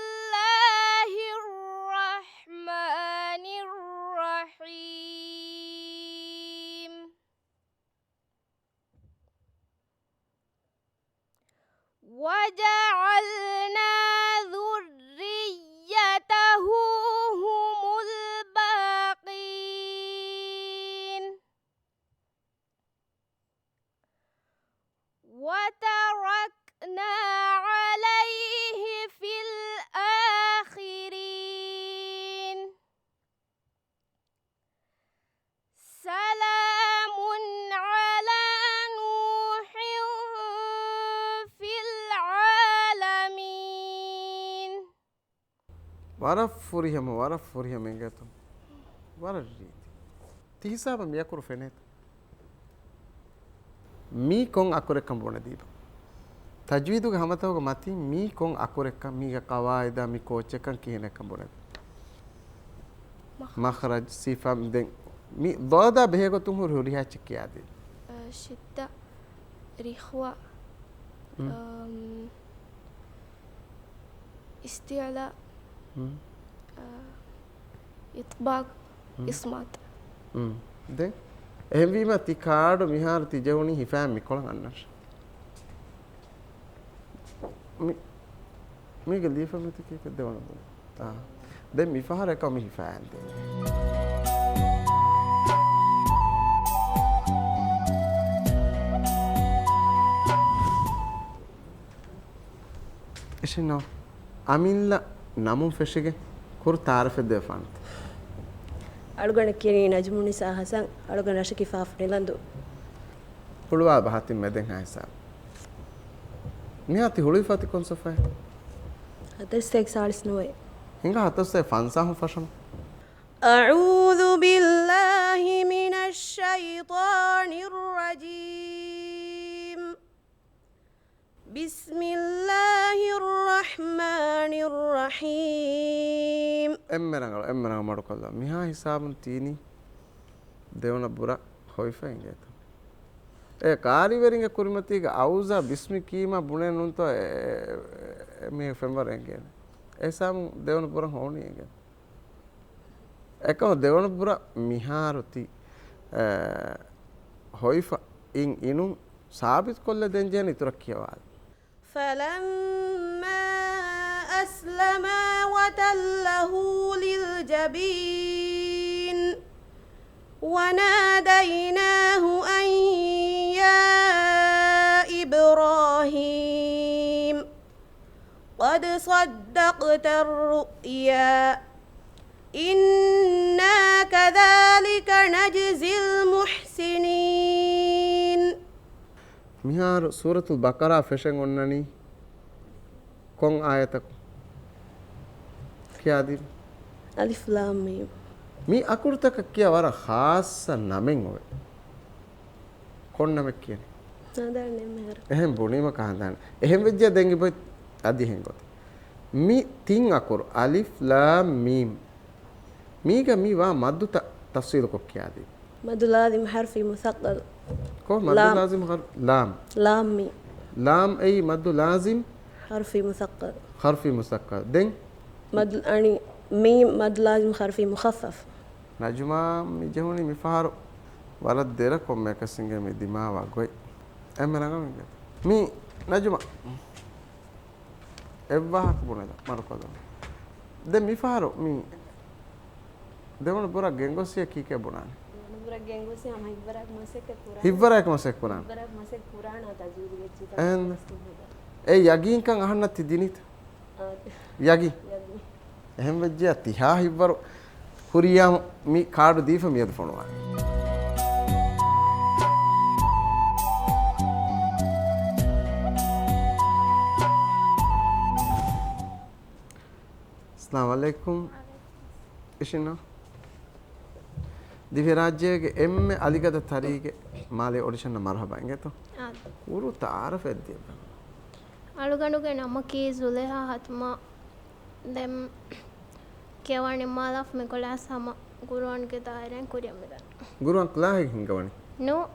බිස්මිල්ලාහිර් රහ්මානිර් රහීම් وجعلنا ذريته هم الباقين وتركنا عليه في الآخرين سلام على نوح في العالمين ورف فريهم إنجتهم ورجيت تيسابا ميكور فنيت مي كون أكوركم بونديب تجويدك همتوك ماتي مي كون أكوركم مي قواعد مي كوتشكن كينكم بوند مخرج صفة دين مي ضادا بهيكو تمر هوريها تشكيادي شدة رخوة استعلاء إطباق إصمات دين එහෙම තිකාඩ මිහාර තිජවුනි හිෆෑම් මිකොලන් අන්නස් මේක දීෆමති කේක දෙවන බෝ දැන් මිෆහර එක මි හිෆෑම් දෙ එෂිනෝ අමිල්ල නමුන් ෆෙෂිගේ කුර තාරෆෙ දෙෆන්ත අලුගණ කියන්නේ නජමුනිසා හසන් අලුගණ රශකි ෆාෆ් නෙලන්දු පුළුවා බහතින් මෙදෙන් හයිසා නියති හුලි ෆති කොන්සොෆේ හතරස්තෙක් සාලිස් නොවේ හිඟ හතරස්තේ ෆන්සා හු ෆෂම් أعوذ بالله من الشيطان الرجيم بسم الله الرحمن الرحيم එම්මරංග මඩු කල්ලා මිහා හිසාබුන් තීනි දෙවන බුර හොයිෆා ඉංගේත ඒ කාරිවරින්ගේ කුරිමතිගේ අවුසා බිස්මි කීමා බුනේ නුන්තෝ මේ ෆෙම්බරෙන් කියන්නේ එසම් දෙවන බුර හොණි ඉංගේ එකම දෙවන බුර මිහාරුති හොයිෆා ඉන් ඉනුම් සාබිත් කොල්ල දෙන් ජන ඉතුරක් කියවාද فلما أسلما وتله للجبين وناديناه أن يا إبراهيم قد صدقت الرؤيا إنا كذلك نجزي المحسنين මිහාර සූරතුල් බකරා ෆෙෂන් ඔන්නනි කොන් ආයතක කියාදී අලිෆ් ලාම් මීම් මේ අකුරුතක කිය වර ખાસ නමෙන් ඔය කොන් නමක් කියන්නේ නදන්නේ මෙහෙර එහෙන් බොණීම කහඳාන එහෙන් වෙජ්ජ දෙංගි පොත් අදි හෙන් ගොත මි තින් අකුරු අලිෆ් ලාම් මීම් මීග මීවා මද්දු තෆ්සීල් කො කියාදී مد لازم حرفي مثقل كو مد لازم لام لامي لام أي مد لازم حرفي مثقل حرفي مثقل دين مد يعني ميم مد لازم حرفي مخفف نجمع مجهوني مفهر ولد ديركم ما كسنجة من دماغ وعقوي أما نعم مي نجمع إبواك بونا مركو ده مفهر مي ده من برا جنگوسيا كيكة بونان gengosi ama hibbarak masek Quran hibbarak masek Quran hibbarak masek Quran tajwid gechita and yagin kan ahanna tidinit yagi එහෙම වෙජ්ජා තිහා හිබ්බරු හුරියා මි කාඩු දීප මියද ෆොනවා अस्सलाम वालेकुम ඉෂිනා දිව්‍ය රාජ්‍යයේ එම්මේ අලිගද තරීගේ මාලේ ඔඩිෂන් මරහබා ඉංගේතෝ උරු තාරෆ එද්දිය අලුගණුගේ නම කී සුලේහා හත්මා දෙම් කෙවණි මාලෆ් මෙකොලාස් හම ගුරුවන්ගේ දායරෙන් කුරියම්මද ගුරුවන් ක්ලාහි හින්ගවනි නෝ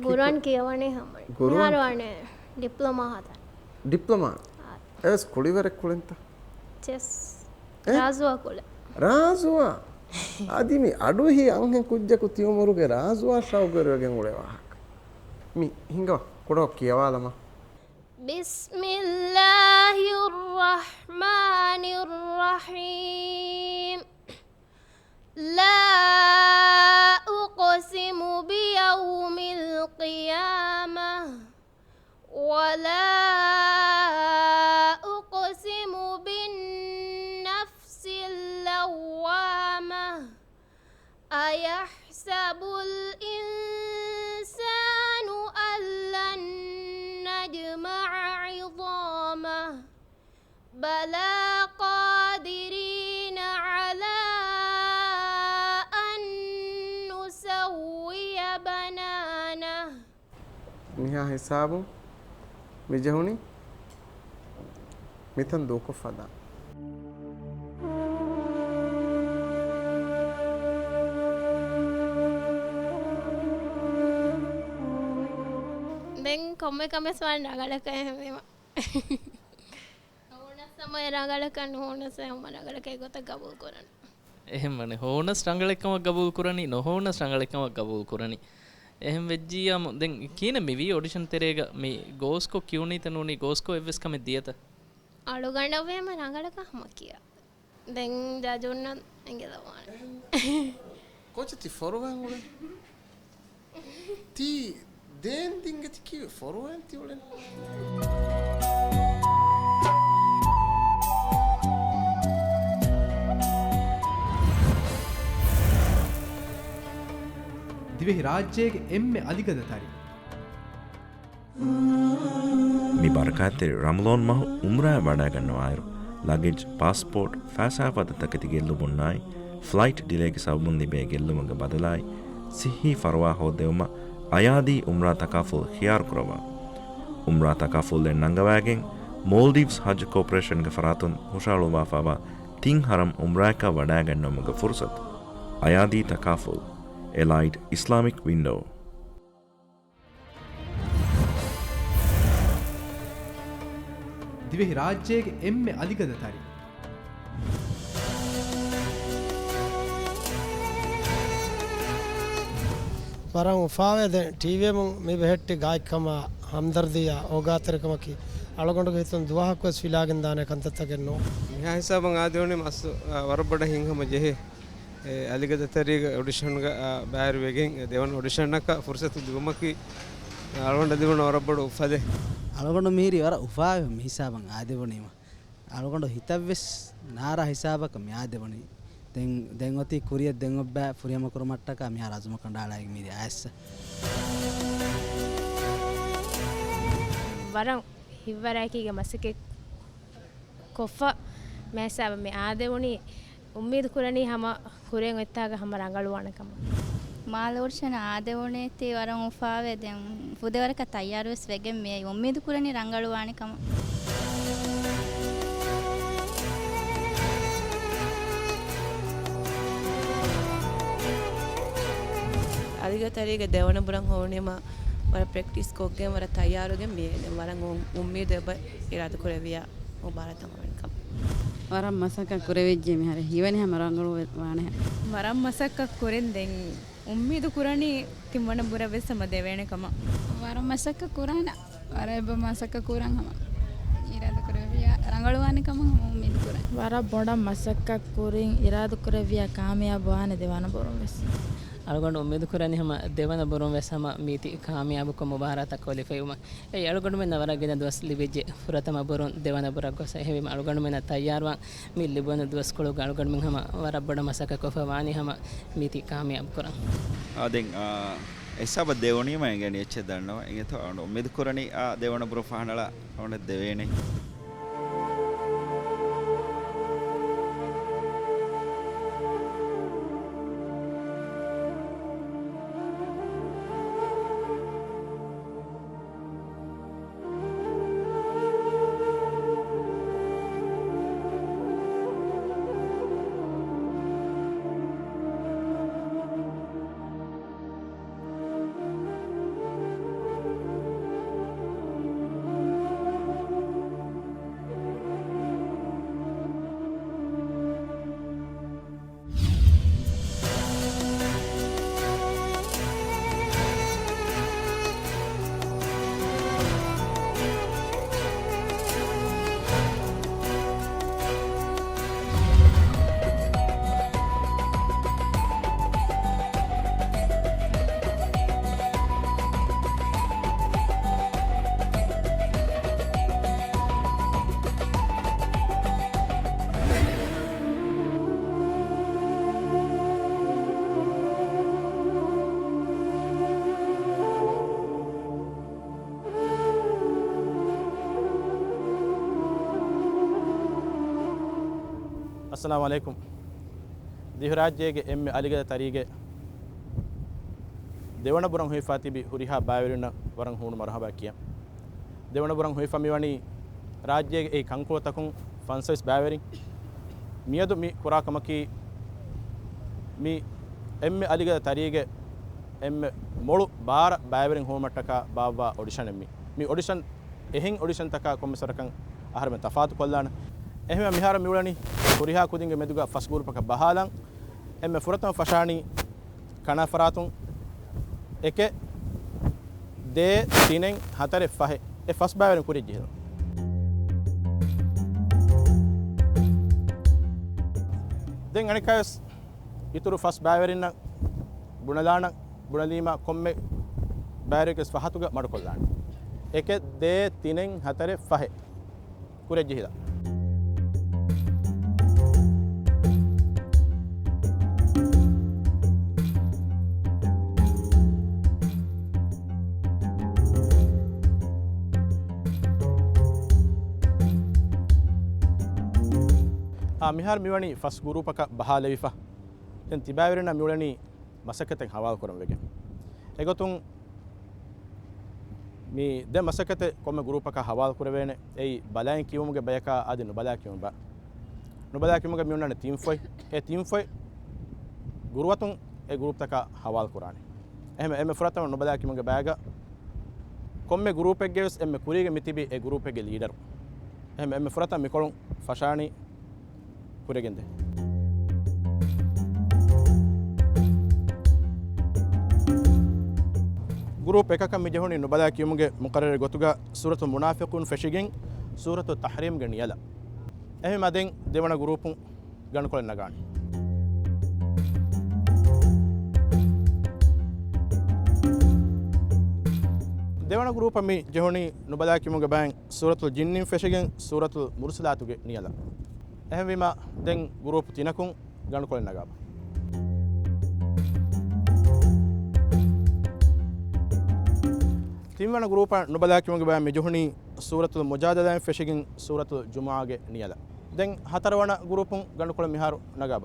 ගුරුවන් කියවනේ හැමයි ගුරුවනේ ඩිප්ලෝමා හදා ඩිප්ලෝමා එස් කුලිවරෙක් කුලෙන්ත චෙස් රාසුවා කුල රාසුවා ආදිමි අඩුහි අංහෙන් කුජ්ජකු තියමුරුගේ රාසුවා ශෞකරයෙන් උලේවාහක් මි හින්ගව කොඩෝ කියවාලම بسم الله الرحمن الرحيم لا أقسم بيوم القيامة මිහා හිසාබු විජහුනි මිතන් දෝකොෆදා දැන් කොම්ම කමස් වන්න නගලක එහෙම ඕන සමය නගලක නොහොනස හැම නගලක ගොත ගබුල් කරන්න එහෙමනේ හෝනස් රංගලෙක්කම ගබූල් කරණි නොහෝනස් රංගලෙක්කම ගබූල් කරණි එහෙම වෙජ්ජියම දැන් කීන මෙවි ඔඩිෂන් තෙරේග මේ ගෝස්කෝ කියුනි තනුනි ගෝස්කෝ එවස් කම දියත අලු ගණ්ඩවේම නගලක හම කියා දැන් ජජුන්න එංගෙදවාන කොචති ෆොරුවන් උලෙන් තී දේන් දිංගති කිව් ෆොරුවන් ති උලෙන් දිවෙහි රාජ්‍යයේ එම්මෙ අධිගතතරි mi barakaate ramlon mahu umra wada gannawairu luggage passport fasa padattakati gellubunnai flight delay ge sabundi be gellumuga badalai sihi farwa hodewma ayadi umra takaful khiyar kurwa umra takaful den nangawagen Maldives Hajj Corporation ge faratun hushalu wafawa tin haram umra ka wada gannamuga fursat ayadi takaful Allied Islamic Window Dhivehi රාජ්‍යයේ එම්මෙ අධිගතතරි වරන් උෆාවේ දැන් ටීවී මුන් මේ බෙහෙට්ටි ගායකම හම්දර්දියා ඕගාතරකමකි අලගොඬ හිතන් දුවහක් වස් විලාගෙන් දාන කන්තත්තගෙන්නෝ මිහා හිසාබන් ආදෝනේ මස් වරබඩ හින්හම ජෙහෙ අලිගදතරිග ඔඩිෂන් බෑර් වෙගෙන් දෙවන ඔඩිෂන් එක ෆුර්සතු දුමකි අලගොඬ දිවන වරබඩ උෆදේ අලගොඬ මිහිරි වර උෆාවේ මිහිසාබන් ආදෙවනීම අලගොඬ හිතවස් නාර හිසාබක මියාදෙවනී දැන් ඔති කුරිය දැන් ඔබ ෆුරියම කරමට්ටක මියා රාජම කණ්ඩායමේ මිරි ඇස්ස වරන් හිවරයිකීගේ මසකේ කොෆ මේසාව මේ ආදෙවනී උම්මීද කුරණී හැම කුරෙන් එත්තාග හැම රංගලුවානකම මාලෝර්ෂණ ආදෙවනේ තේ වරන් උෆාවේ දැන් පුදවරක තයාරවස් වෙගෙන් මේ උම්මීද කුරණී රංගලුවානකම අධිගතරිගේ දෙවන බුරන් හෝනියම වර ප්‍රැක්ටිස් කොක්ගෙන් වර තයාරුගෙන් මේ වරන් උම්මීද ඔබ ඉරාද කුරවියා මුබාරතම වෙනකම් ವರಂ ಮಸಕ ಕುರೆವೆಜ್ಜೆ ಮಿಹರೆ ಹಿವನಿ ಹಮ ರಂಗಳು ವಾಣೆ ವರಂ ಮಸಕ ಕುರೆಂದೆಂ ಉಮ್ಮಿದು ಕುರಣಿ ತಿಮ್ಮನ ಬುರವೆ ಸಮ ದೇವೇಣ ಕಮ ವರಂ ಮಸಕ ಕುರಾನ ವರಬ ಮಸಕ ಕುರಂ ಹಮ ಇರಾದ ಕುರೆವಿಯ ರಂಗಳು ವಾಣೆ ಕಮ ಉಮ್ಮಿದು ಕುರ ವರ ಬೊಡ ಮಸಕ ಕುರಿಂ ಇರಾದ ಕುರೆವಿಯ ಕಾಮಯಾಬ ವಾಣೆ ದೇವಾನ ಬೊರವೆಸ್ ಅಳಗೊಂಡು ಉಮ್ಮಿದು ಕುರನಿ ಹಮ ದೇವನ ಬರೋಂ ವೆಸಮ ಮೀತಿ ಕಾಮಯಾಬ ಕೊ ಮುಬಾರತ ಕ್ವಾಲಿಫೈಮ ಎ ಅಳಗೊಂಡು ಮೆನ ವರಗಿನ ದವಸ್ ಲಿವೆಜೆ ಫುರತಮ ಬರೋಂ ದೇವನ ಬರಗೊಸ ಹೆವಿ ಅಳಗೊಂಡು ಮೆನ ತಯಾರ್ವ ಮಿ ಲಿಬನ ದವಸ್ ಕೊಳು ಅಳಗೊಂಡು ಮೆನ ಹಮ ವರ ಬಡ ಮಸಕ ಕೊಫ ವಾನಿ ಹಮ ಮೀತಿ ಕಾಮಯಾಬ ಕುರ ಅದೆಂ ಎಸಬ ದೇವನಿ ಮೈಗನಿ ಎಚ್ಚೆ ದಣ್ಣವ ಇಂಗೆ ತೋ ಉಮ್ಮಿದು ಕುರನಿ ಆ ದೇವನ ಬರೋ ಫಹನಳ ಅವನ ದೇವೇನೆ अस्सलाम वालेकुम दिहराज्येगे एम्मे अलिगद तरीगे දෙවන බුරන් හොයිෆා තිබි හුරිහා බාවරින වරන් හුණු මරහබා කිය දෙවන බුරන් හොයිෆා මිවනි රාජ්‍යයේ ඒ කංකුවතකුන් ෆන්සස් බාවරින් මියදු මි කුරාකමකි මි එම්මෙ අලිග තරීගේ එම්මෙ මොළු බාර බාවරින් හෝමට්ටක බාවා ඔඩිෂන් එම්මි මි ඔඩිෂන් එහෙන් ඔඩිෂන් තක කොම්මසරකන් ආහාරම තෆාතු කොල්ලාන එහෙම මිහාර මිවලනි හුරිහා කුදින්ගේ මෙදුගා ෆස් ගුරුපක බහාලන් එම්මෙ ෆුරතම ෆෂානි කනෆරාතුන් එක දේ තිනෙන් හතරේ ෆහේ ඒ ෆස් බාවරින් කුරි ජීහල දැන් අනිකස් ඉතුරු ෆස් බාවරින් බුණලාන බුණලීමා කොම්මෙ බාරිකස් ෆහතුග මඩ කොල්ලාන එක දේ තිනෙන් හතරේ ෆහේ කුරි ජීහල මිහාර මිවනි ෆස් ගුරුපක බහාලෙවිෆා දැන් තිබාවරණ මිවලනි මසකතෙන් හවාල් කරන වෙගේ එගොතුන් මේ දැන් මසකතේ කොම ගුරුපක හවාල් කරවේනේ ඒ බලයන් කියමුගේ බයක ආදි නුබලා කියමු බා නුබලා කියමුගේ මිවන්නනේ ටීම් ෆොයි ඒ ටීම් ෆොයි ගුරුවතුන් ඒ ගුරුප් තක හවාල් කරානේ එහෙම ෆරතම නුබලා කියමුගේ බයග කොම්මේ ගුරුපෙක් ගෙවස් එම්මේ කුරීගේ මිතිබි ඒ ගුරුපෙගේ ලීඩර් එහෙම ෆරතම මිකොලොන් ෆෂානි ಕುರೆಗೆಂದೆ ಗ್ರೂಪ್ ಏಕಕ ಮಿಜೆಹುನಿ ನುಬದಾ ಕಿಯುಮುಗೆ ಮುಕರರೆ ಗೊತುಗ ಸೂರತು ಮುನಾಫಿಕೂನ್ ಫೆಶಿಗೆನ್ ಸೂರತು ತಹರೀಮ್ ಗಣಿಯಲ ಎಹಿ ಮದೆನ್ ದೇವನ ಗ್ರೂಪು ಗಣಕೊಳೆ ನಗಾಣಿ ದೇವನ ಗ್ರೂಪ್ ಮಿ ಜೆಹುನಿ ನುಬದಾ ಕಿಯುಮುಗೆ ಬ್ಯಾಂಗ್ ಸೂರತು ಜಿನ್ನಿನ್ ಫೆಶಿಗೆನ್ ಸೂರತು ಮುರ್ಸಲಾತುಗೆ ನಿಯಲ එහෙම වීම දැන් ගුරුප් තිනකුන් ගණු කොලෙන් නගාව තින්වන ගුරුප නුබලා කිමුගේ බෑ මෙජුහුනි සූරතුල් මුජාදලාන් ෆෙෂිගින් සූරතුල් ජුමාගේ නියල දැන් හතරවන ගුරුපුන් ගණු කොල මිහාරු නගාව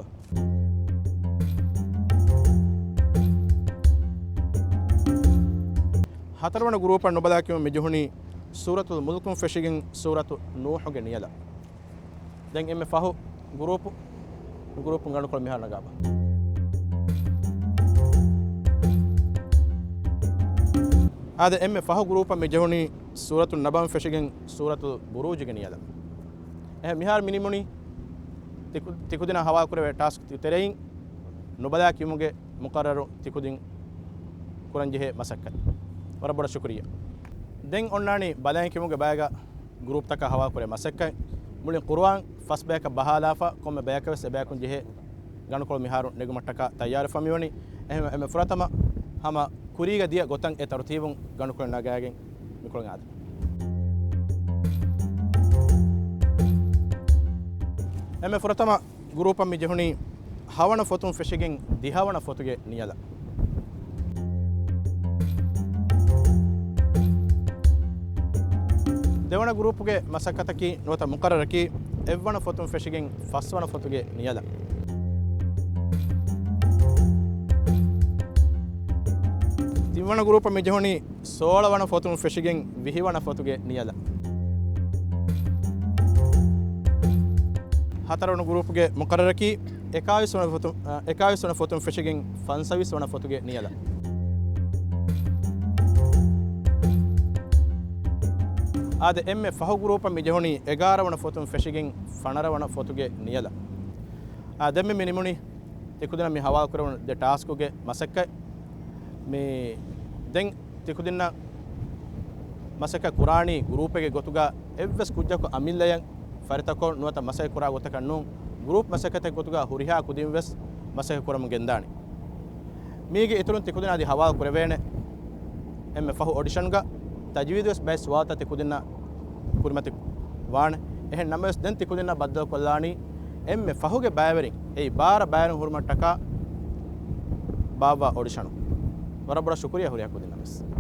හතරවන ගුරුප නුබලා කිමු මෙජුහුනි සූරතුල් මුල්කුන් ෆෙෂිගින් සූරතු නූහුගේ නියල දැන් එමෙ ෆහු ගුරුප් ගණු කොල මිහාරු නගාව ආද එමෙ ෆහු ගුරුප මෙජුහුනි සූරතු නබම් ෆෙෂිගින් සූරතු බුරූජගේ නියල එහ මිහාර මිනිමුනි තිකුදින හවා කුරේ ටාස්ක් තිතරෙයින් නුබලා කිමුගේ මුකරරු තිකුදින් කුරංජෙහෙ මසක්ක වරබඩ ශුක්‍රියා දැන් ඔන්නානි බලයන් කිමුගේ බයග ගෲප් තක හවා කුරේ මසක්ක මුලින් කුර්ආන් ෆස් බෑක බහාලාෆා කොම බෑකවස් බෑකුන් ජෙහෙ ගණකොල මිහාරු නෙගමට්ටක තයාර ෆමිවනි එහෙම ෆරතම හම කුරීග දිය ගොතන් ඒ තරතීබුන් ගණකොල නගාගෙන් මිකොලන් ආද එමෙ ෆරතම ගෲපම් මි ජෙහුනි හවන ෆොතුන් ෆෙෂිගෙන් දිහවන ෆොතුගේ නියලා දෙවන ගෲප්ගේ මසකතකි නොත මුකරරකි එවන ෆොතුන් ෆෙෂිගෙන් ෆස්වන ෆොතුගේ නියලා තිවන ගෲප මි ජෙහුනි 16 වන ෆොතුන් ෆෙෂිගෙන් 20 වන ෆොතුගේ නියලා හතරවන ගෲප්ගේ මුකරරකි 21 වන ෆොතුන් ෆෙෂිගෙන් 25 වන ෆොතුගේ නියලා ආද එම්මෙ ෆහු ගෲප මි ජෙහුනි 11 වන ෆොතුන් ෆෙෂිගෙන් 15 වන ෆොතුගේ නියලා ආදෙම්මෙ මිනිමුනි තිකුදින මි හවා කරවන ද ටාස්කුගේ මසක්ක මේ දැන් තිකුදින මසක කුරානි ගෲපෙගේ ගොතුගා එව්වස් කුජ්ජක අමිල්ලයන් ෆරිතකො නුවත මසක කුරා ගොතකන්නු ගෲප් මසකතේ ගොතුගා හුරිහා කුදින්වස් මසක කුරම ගෙන්දානි මීගේ ඉතුරුන් තිකුදින ආදි හවා කරවේන එම්මෙ ෆහු ඔඩිෂන් ගා තජවීදස් බැස් වාත තිකුදින කුරිමති වාන එහෙන් නම්බර්ස් දැන් තිකුදින බද්දල් කොල්ලානි එම්මෙ ෆහුගේ බෑවරින් ඒ බාර බෑරන් හුරුමට්ටක බාවා ඔඩිෂන් වරබර ශුක්‍රියා හුරියා කුදින නම්බර්ස්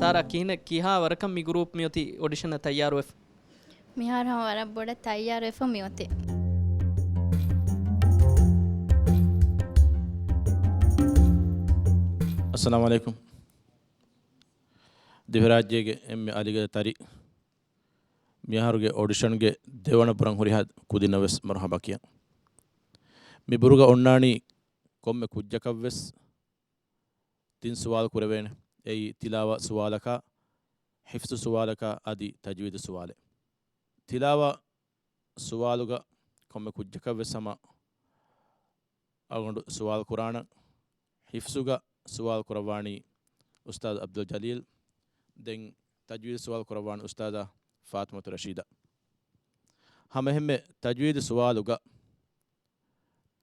सारा किहा वरकम मी ग्रुप मियोती ऑडिशन तैयार वेफ මිහාර හම වරක් බොඩ තයියාර එෆ මියොතේ अस्सलाम वालेकुम दिव्यराज्यगे एम्मे अलिगद तरी मिहारुगे ऑडिशनगे देवण पुरं हुरिहा कुदिनवेस मरहबा किया मी बुरुगा ओन्नानी कोम्मे कुज्जकवेस तीन सवाल कुरवेने एई तिलावा सवालका हिफ्ज़ सवालका आदि तजवीद सवाले तिलावा सवालुगा कोम्मे कुज्जकवेस समा अगोंडु सवाल कुरान हिफ्ज़ुगा सवाल कुरवानी उस्ताद अब्दुल जलील दें तजवीद सवाल कुरवानी उस्तादा फातिमा रशीदा हमें हमें तजवीद सवालुगा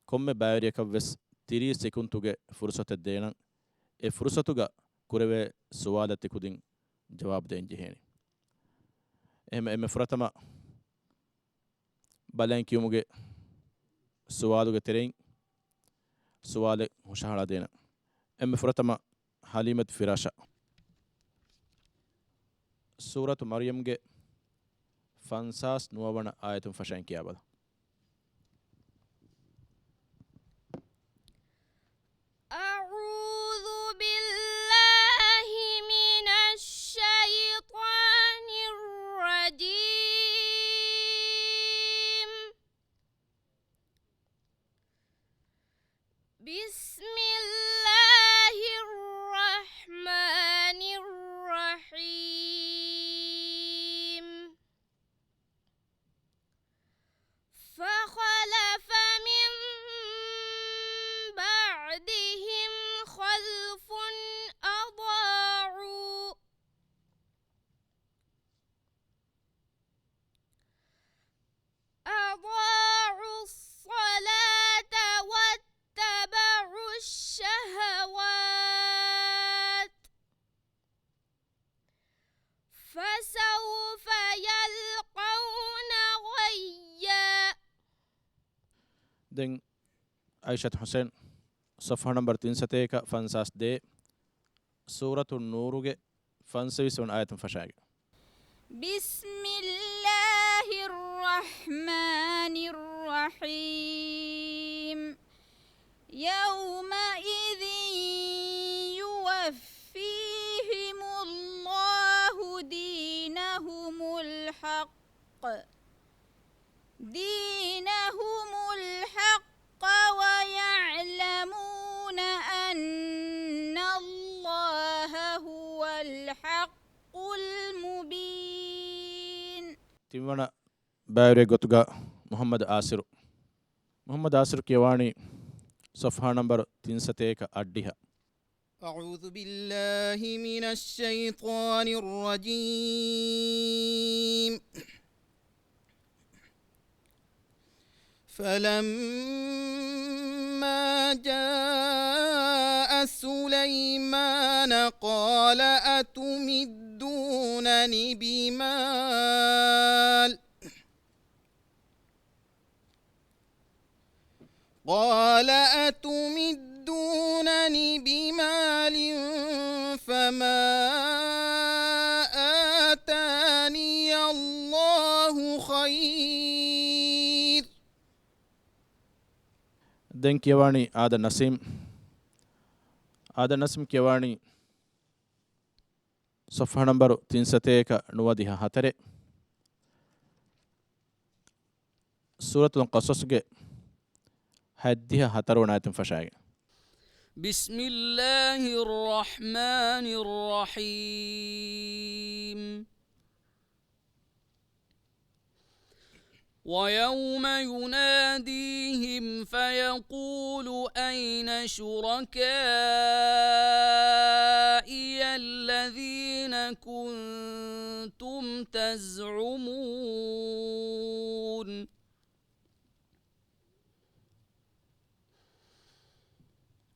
कोम्मे बायरियकवेस 30 सेकंडुगे फुर्सत देना ए फुर्सतुगा कुरवे सवालति कुदिन जवाब दें जहेनी एमे एमे फुरतमा बलें क्योंगे सवालुगे तेरें सवाल मुशाहरा देना एमे फुरतमा हलीमत फिराशा सूरत मरियम गे फंसास नुवन आयतुम फशाइन किया बल अऊज़ु बिल्लाहि मिनश शैतानिर रजीम बिस्मिल्लाहिर रहमानिर रहीम فخلف من بعدهم خلف أضاعوا الصلاة واتبعوا الشهوات فسوف يلقون غيا दें आयशत हुसैन सफ़ा नंबर 301 का फंसास दे सूरत नूरुगे फंसविसन आयतम फशाएगा बिस्मिल्लाहिर रहमानिर रहीम यौमइज़िन युवफ़्फ़ीहिमुल्लाहु दीनहुमुल हक़्क़ ويعلمون أن الله هو الحق المبين तिमवना बायरे गोतुगा मोहम्मद आसिर केवाणी सफ़ा नंबर 301 अड्डिहा أعوذ بالله من الشيطان الرجيم فلما جاء سليمان قال أتمدونني بمال فما آتاني الله خير दें केवाणी आदा नसीम केवाणी सफ़ा नंबर 301 नुवदिहा हतरे सूरतुल क़ससगे हद्दिहा हतरवनायतम फशाएगा بسم الله الرحمن الرحيم ويوم يناديهم فيقول أين شركائي الذين كنتم تزعمون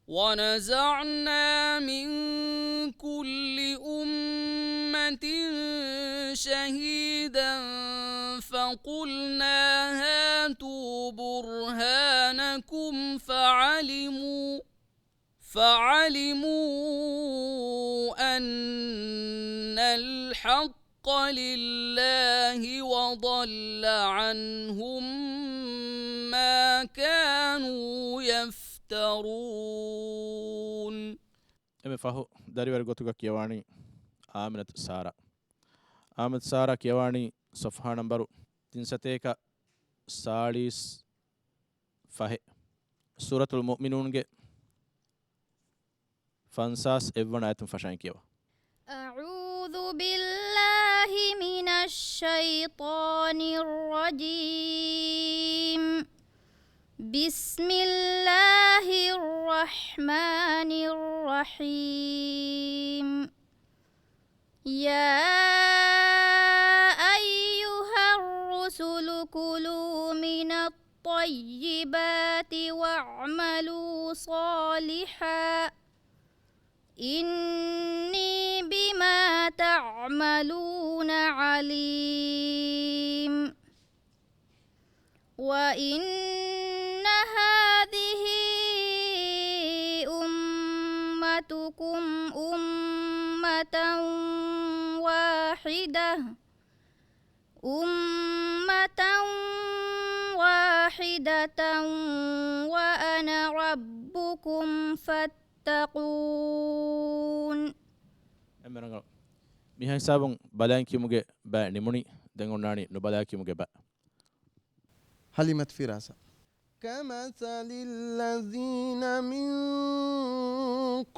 ونزعنا من كل أمة شهيدا فقلنا هاتوا برهانكم فعلموا أن الحق لله وضل عنهم ما كانوا يفترون. එමෙ ෆහු දරිවර ගොතුක කියවාණි ආමිනත් සාරා. ආමිනත් සාරා කියවාණි සෆහා නම්බරු 301 40 ෆහේ සූරතුල් මුමිනූන්ගේ فانساس ابن آيات فشان كيوا. أعوذ بالله من الشيطان الرجيم. بسم الله الرحمن الرحيم. يا أيها الرسل كلوا من الطيبات واعملوا صالحا إني بما تعملون عليم. وإن هذه أمتكم أمة واحدة وأنا ربكم فاتقون. එමරංග මිහන් සාබන් බලයන් කිමුගේ බෑ නිමුනි දැන් ඔන්නානි නොබලා කිමුගේ බෑ. حليمة فراسة كمثل الذين من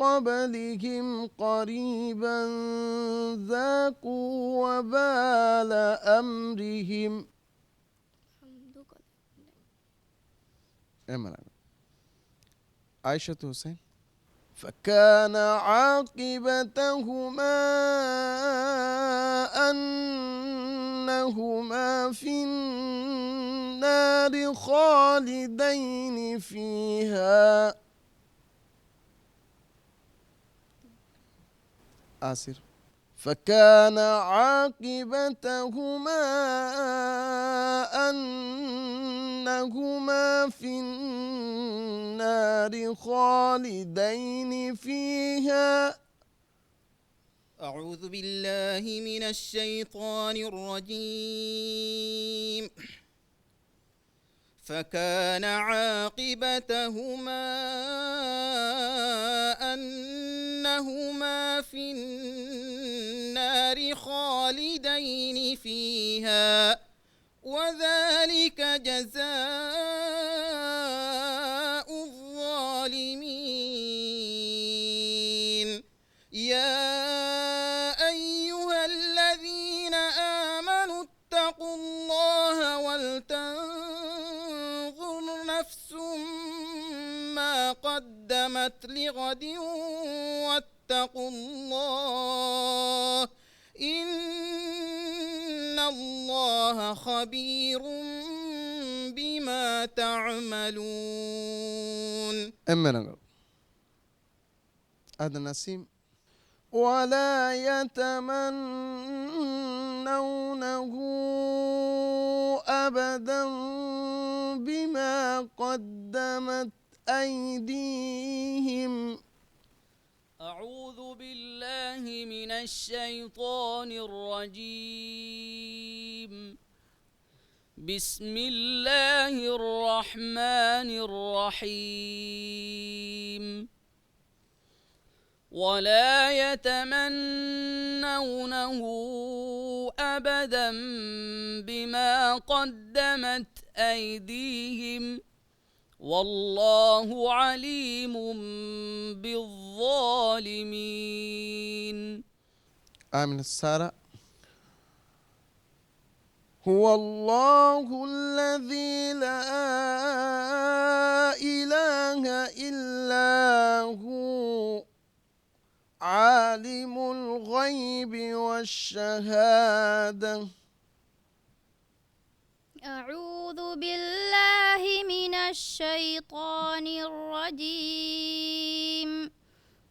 قبلهم قريبا ذاقوا وبال أمرهم. عائشة حسين فكان عاقبتهما أنهما في النار خالدين فيها. آسر فكان عاقبتهما أنهما في النار خالدين فيها. أعوذ بالله من الشيطان الرجيم. فكان عاقبتهما أنهما في النار خالدين فيها وذلك جزاء الظالمين. يا أيها الذين آمنوا اتقوا الله ولتنظر نفس ما قدمت لغد واتقوا الله إن الله خبير بما تعملون. هذا نسيم ولا يتمنونه أبدا بما قدمت أيديهم. أعوذ بالله من الشيطان الرجيم. بسم الله الرحمن الرحيم. ولا يتمنونه أبدا بما قدمت أيديهم والله عليم بالظالمين. آمن السارة هو الله الذي لا إله إلا هو عالم الغيب والشهادة. أعوذ بالله من الشيطان الرجيم.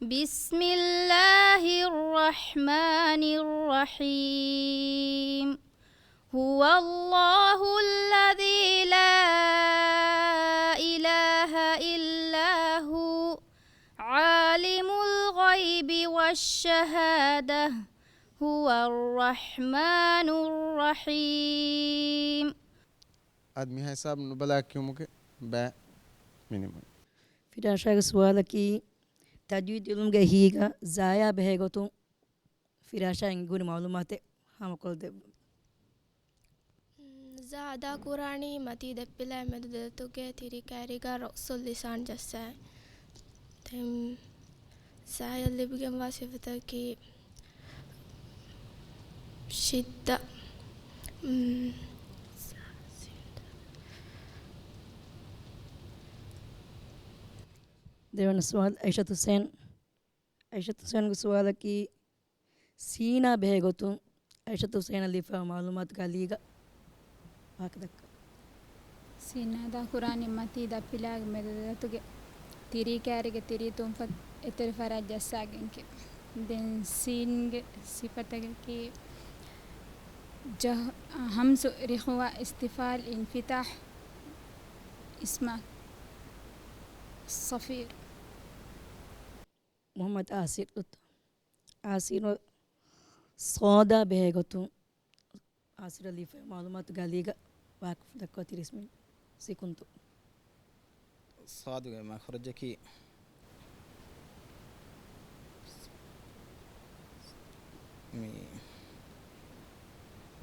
بسم الله الرحمن الرحيم. هو الله الذي لا إله إلا هو عالم الغيب والشهادة هو الرحمن الرحيم. آدمی حساب نبلا کیومک با مینیمم. فراشاگ سوالکی تجوید علم گهیگا زایا بهگوتون فراشاگ گونی معلومات هم کل دب. زادا قرآنی متی دپلا مدد تو کے تیری کاریگا رسول لسان جسا تم زایا اللي بقى واسفة کی شدة देवन सवाल ऐशत हुसैन को सवाल की सीना बेगोतुम ऐशत हुसैन अलीफा मालूमात का लीगा वाकदक सीना दा कुरानी मती दा पिलाग मेदतुगे तिरी कैरिगे तिरी तुम फत इतर फराज जसागन के दिन सीन गे सिफतगे की जह हमस रिखवा इस्तिफाल इंफिताह اسمه صفير محمد آسير صودا بهيغتون آسير اللي في معلومات غالية واقف دكوتي رسمي سيكونتو صادق ما خرجكي مي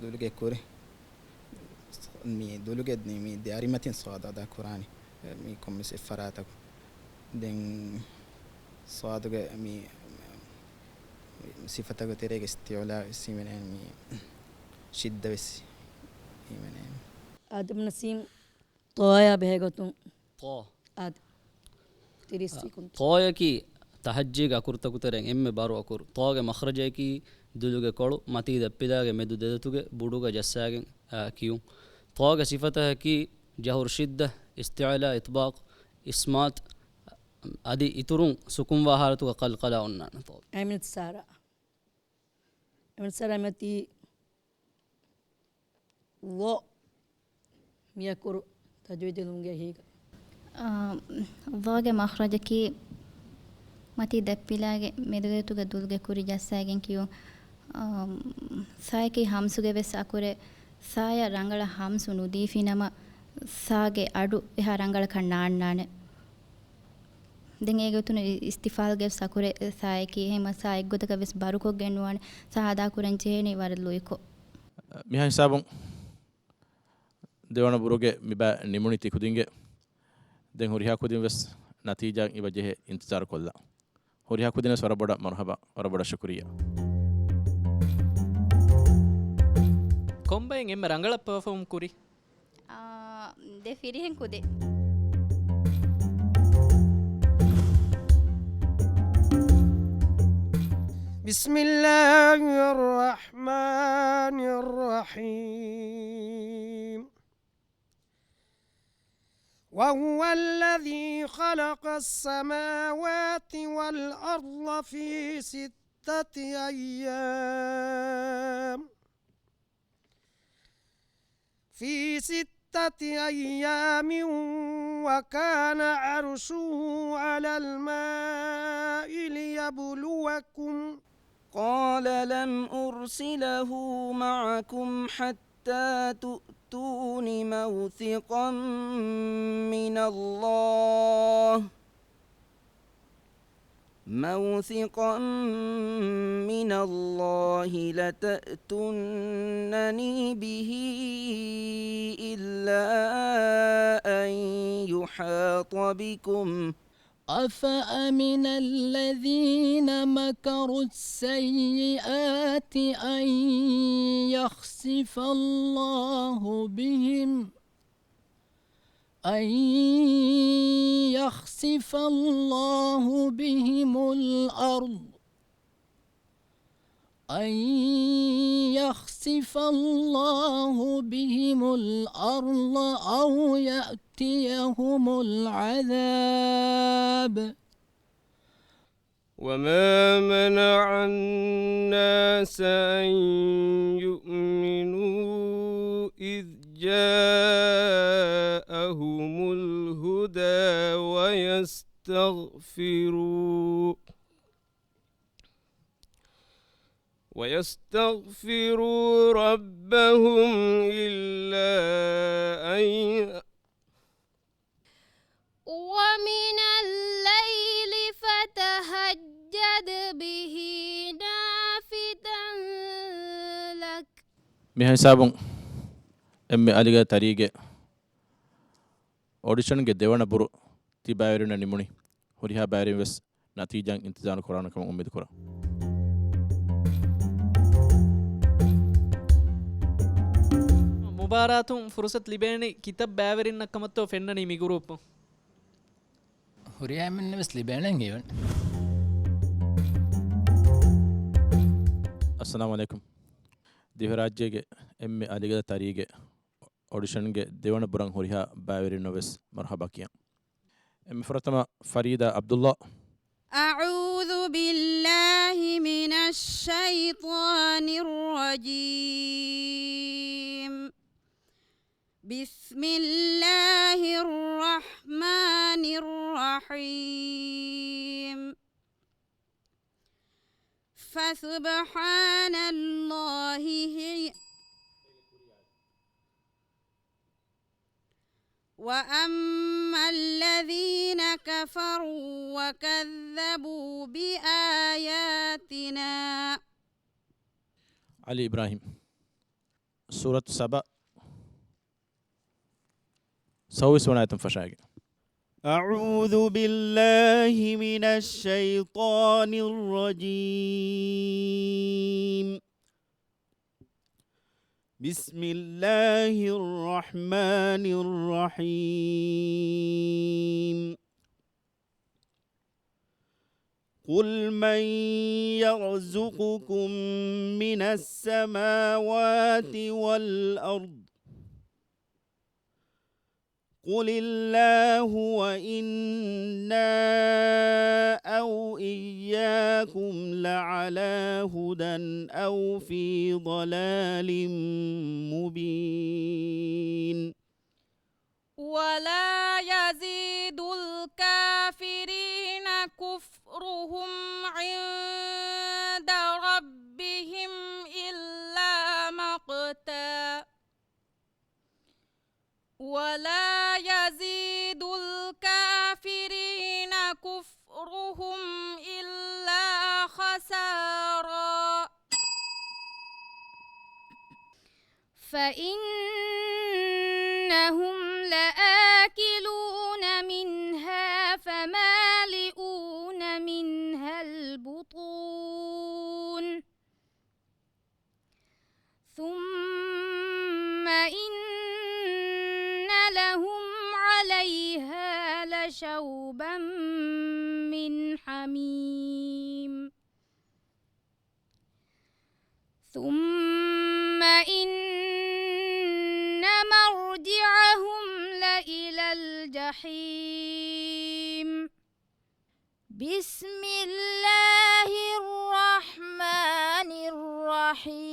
دولجي كوري مي دولجي مي دياري متين صادا دا كوراني مي كوميس فراتك دين صادق مي صفتك تريك استيولا سيمنين مي شدة بس سيمنين آدم نسيم طايا بهيغتون طا آد تريسي كنت طايا كي تحجيك أكورتك ترين إم بارو أكور طاقة مخرجة كي دلوجة كولو ماتي دبيداك مدو ددتوجة بودوجة جساجن كيو طاقة صفتها كي جهور شدة استعلاء إطباق إسمات أدي إترون سكون وهارتو قلقلا ونان أمنت سارة متي و ميكور تجويد لونجا هيك ضاق مخرجك متي دبيلاج مدرتو قدولج كوري جساجن كيو سايكي همسوجة بس أكورة سايا رانغلا همسو ندي في نما ساجة أدو إها رانغلا كنان دنگه گوتون استفال گف ساکوره سای کی هم سای گوت کبس باروکو گنوان سادا کورنچه نی ورد لويكو මිහ හිසාබුන් දෙවන බුරුගේ මිබා නිමුනිති කුදින්ගේ දැන් හොරිහා කුදින් වෙස් නතිජාන් ඉවජෙහෙ ඉන්තිසාර කොල්ලා හොරිහා කුදින ස්වර බොඩ මර්හබා වර බොඩ ශුක්‍රියා කොම්බෙන් එම්ම රංගල පර්ෆෝම් කුරි de firihen kude بسم الله الرحمن الرحيم وهو الذي خلق السماوات والأرض في 6 أيام وكان عرشه على الماء ليبلوكم قال لن أرسله معكم حتى تؤتون موثقا من الله لتأتونني به إلا أن يحاط بكم أفأمن الذين مكروا السيئات أن يخسف الله بهم الأرض أو يأتيهم العذاب وما منع الناس أن يؤمنوا إذ جاءهم الهدى ويستغفروا ربهم إلا أن ومن الليل فتهجد به نافذا لك mi hisabun emme aliga tarige audition ge devana buru ti bayerina nimuni horiha bayerin wes natijan intizar korana kam ummid kora ಮುಬಾರಾತುಂ ಫುರ್ಸತ್ ಲಿಬೇನಿ ಕಿತಾಬ್ ಬ್ಯಾವರಿನ್ನ ಕಮತ್ತೋ ಫೆನ್ನನಿ ಮಿ ಗ್ರೂಪ್ ಹುರಿಯಾ ಮಿನ್ನ ಬಸ್ ಲಿಬೇನಂಗೆ ಇವನ್ assalamu alaikum divharajyege emme aligada tarige audition ge devana buran horiha bayerin wes marhaba kiya emme furatama farida abdullah أعوذ بالله من الشيطان الرجيم بسم الله الرحمن الرحيم فسبحان الله وأما الذين كفروا وكذبوا بآياتنا علي إبراهيم سورة سبأ سوي سوناية فشاق أعوذ بالله من الشيطان الرجيم بسم الله الرحمن الرحيم قل من يرزقكم من السماوات والأرض قل الله وإنا أو إياكم لعلى هدى أو في ضلال مبين ولا يزيد الكافرين كفرهم عند ربهم إلا مقتا ولا يزيد الكافرين كفرهم إلا خسارا فإنهم لآكلون منها فمالئون منها البطون ثم إن لهم عليها لشوبا من حميم ثم إن مرجعهم لإلى الجحيم بسم الله الرحمن الرحيم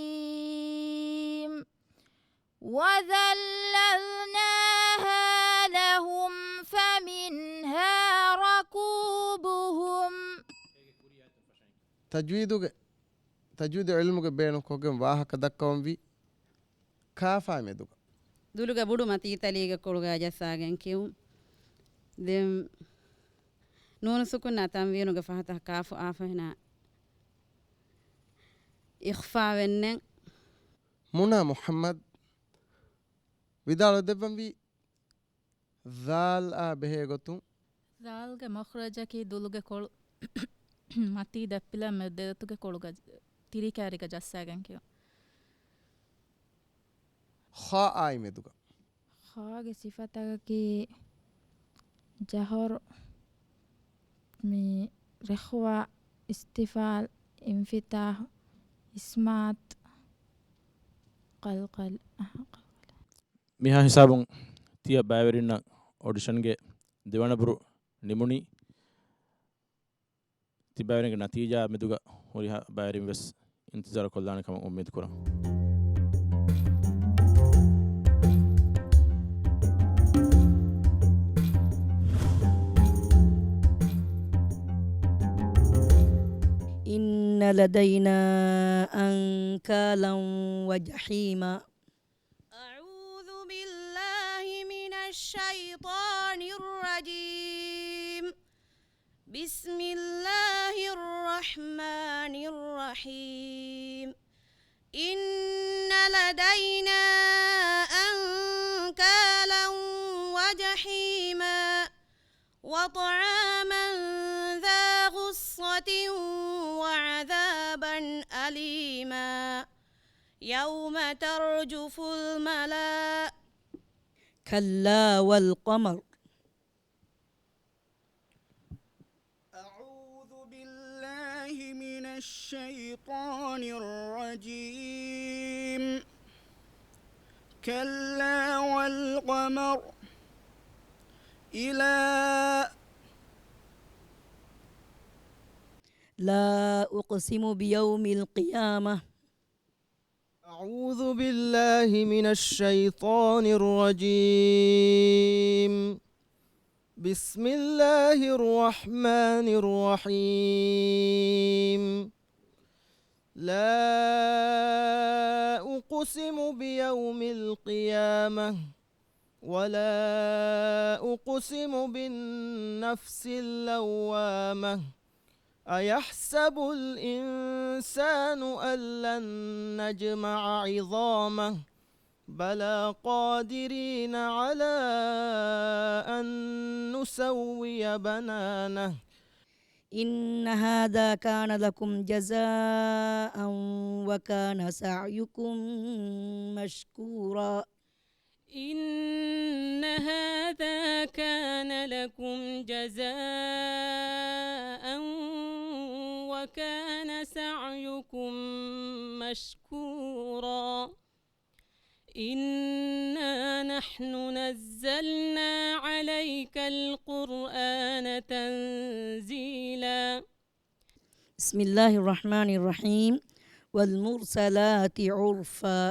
وذللناها لهم فمنها ركوبهم تجويد علمك بين كوكم واحد دكهم في كافة مدوك දුළුග බුඩු මතී තලීග කොළුගා ජස්සාගෙන් කියුම් දෙම් නූනසුකුන් අතම් වියනුග ෆහත කාෆු ආෆහනා ඉඛ්ෆා වෙන්නෙන් මුනා මුහම්මද් විදාල දෙබම් වි ذال බෙහෙ ගොතුම් ذالගේ මඛරජකි දුළුග කොළු මතී දප්පිලා මෙද්දතුගේ කොළුග තිරිකාරික ජස්සාගෙන් කියුම් خا آي مدوغا خاගේ සිෆතකි ජහර් مي رخوة استفال انفتاح إسمات قلقل මිහා හිසාබුන් තිය බෑවරින්න ඔඩිෂන්ගේ දෙවනබුරු නිමුණි ති බෑවරින්ගේ නතිීජා මෙදුග හොරිහ බෑරින් වෙස් ඉන්තිසාර කොල්ලානකම උම්මීද කරා إن إن لدينا أنكالا وجحيما. أعوذ بالله من الشيطان الرجيم. بسم الله الرحمن الرحيم. إن لدينا أنكالا وجحيما وطعاما ذا غصة وعذابا أليما يوم ترجف الملائكة. كلا والقمر. من الشيطان الرجيم. كلا والقمر إلى لا أقسم بيوم القيامة. أعوذ بالله من الشيطان الرجيم. بسم الله الرحمن الرحيم. لا أقسم بيوم القيامة ولا أقسم بالنفس اللوامة. أيحسب الإنسان أن لن نجمع عظامه بلى قادرين على أن نسوي بنانه. إن هذا كان لكم جزاء وكان سعيكم مشكورا. إن هذا كان لكم جزاء وكان سعيكم مشكورا. إنا نحن نزلنا عليك القرآن تنزيلا. بسم الله الرحمن الرحيم. والمرسلات عرفا.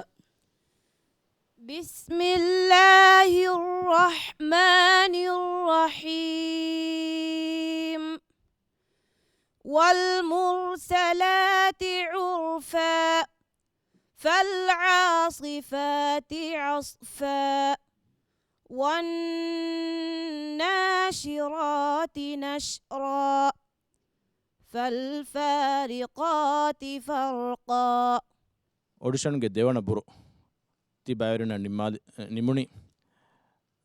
بسم الله الرحمن الرحيم. والمرسلات عرفا. فالعاصفات عصفا. والناشرات نشرا. فالفارقات فرقا. ऑडिशनಗೆ ದೇವಣ ಬುರು ತಿ ಬಾಯರಿನ ನಿಮುನಿ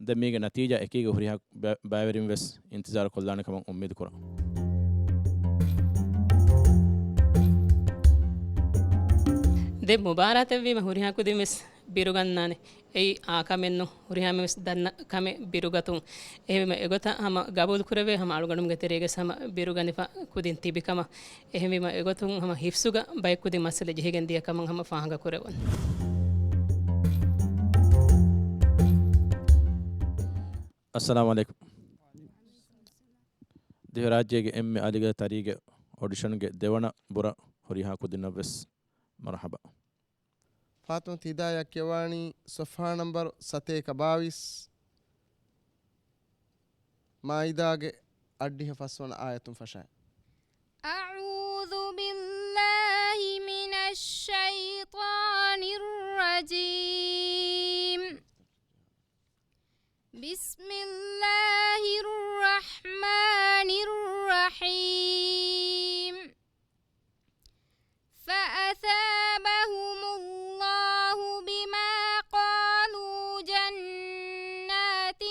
ದಮೀಗೆ ನತೀಜಾ ಎಕೀಗೆ ಹುರಿಯ ಬಾಯರಿಂ ವೆಸ್ ಇಂತಜಾರ ಕೊಲ್ಲಾನೆ ಕಮ ಉಮ್ಮೀದ್ ಕುರ ದೆ ಮುಬಾರತ ವೀಮ ಹುರಿಯ ಕುದಿಮಿಸ್ ಬಿರುಗನ್ನಾನೆ ei ಆಕಮೆನ್ನು ಹುರಿಯಾಮೆಸ್ ದನ್ನ ಕಮೆ ಬಿರುಗತು ಎಹೆಮ ಎಗೊತ ಹಮ ಗಬೂಲ್ ಕುರವೆ ಹಮ ಅಳುಗಣುಂ ಗತೆರೆಗೆ ಸಮ ಬಿರುಗನಿಫಾ ಕುದಿನ್ ತಿಬಿಕಮ ಎಹೆಮಿಮ ಎಗೊತುಂ ಹಮ ಹಿಫ್ಸುಗ ಬೈ ಕುದಿ ಮಸಲೆ ಜೆಹೆಗೆನ್ ದಿಯ ಕಮಂ ಹಮ ಫಾಹಂಗ ಕುರವನ್ ಅಸ್ಸಲಾಮು ಅಲೈಕುಂ ದೇಹ ರಾಜ್ಯಗೆ ಎಮ್ಮೆ ಅಲಿಗ ತರಿಗೆ ಆಡಿಷನ್ಗೆ ದೇವಣ ಬುರ ಹುರಿಯಾ ಕುದಿನವೆಸ್ ಮರ್ಹಬಾ فاطمة هداية كيواني صفحة نمبر 722 مائدة أديه فسون آية فشاء. أعوذ بالله من الشيطان الرجيم. بسم الله الرحمن الرحيم. فأثابهم الله بما قالوا جنات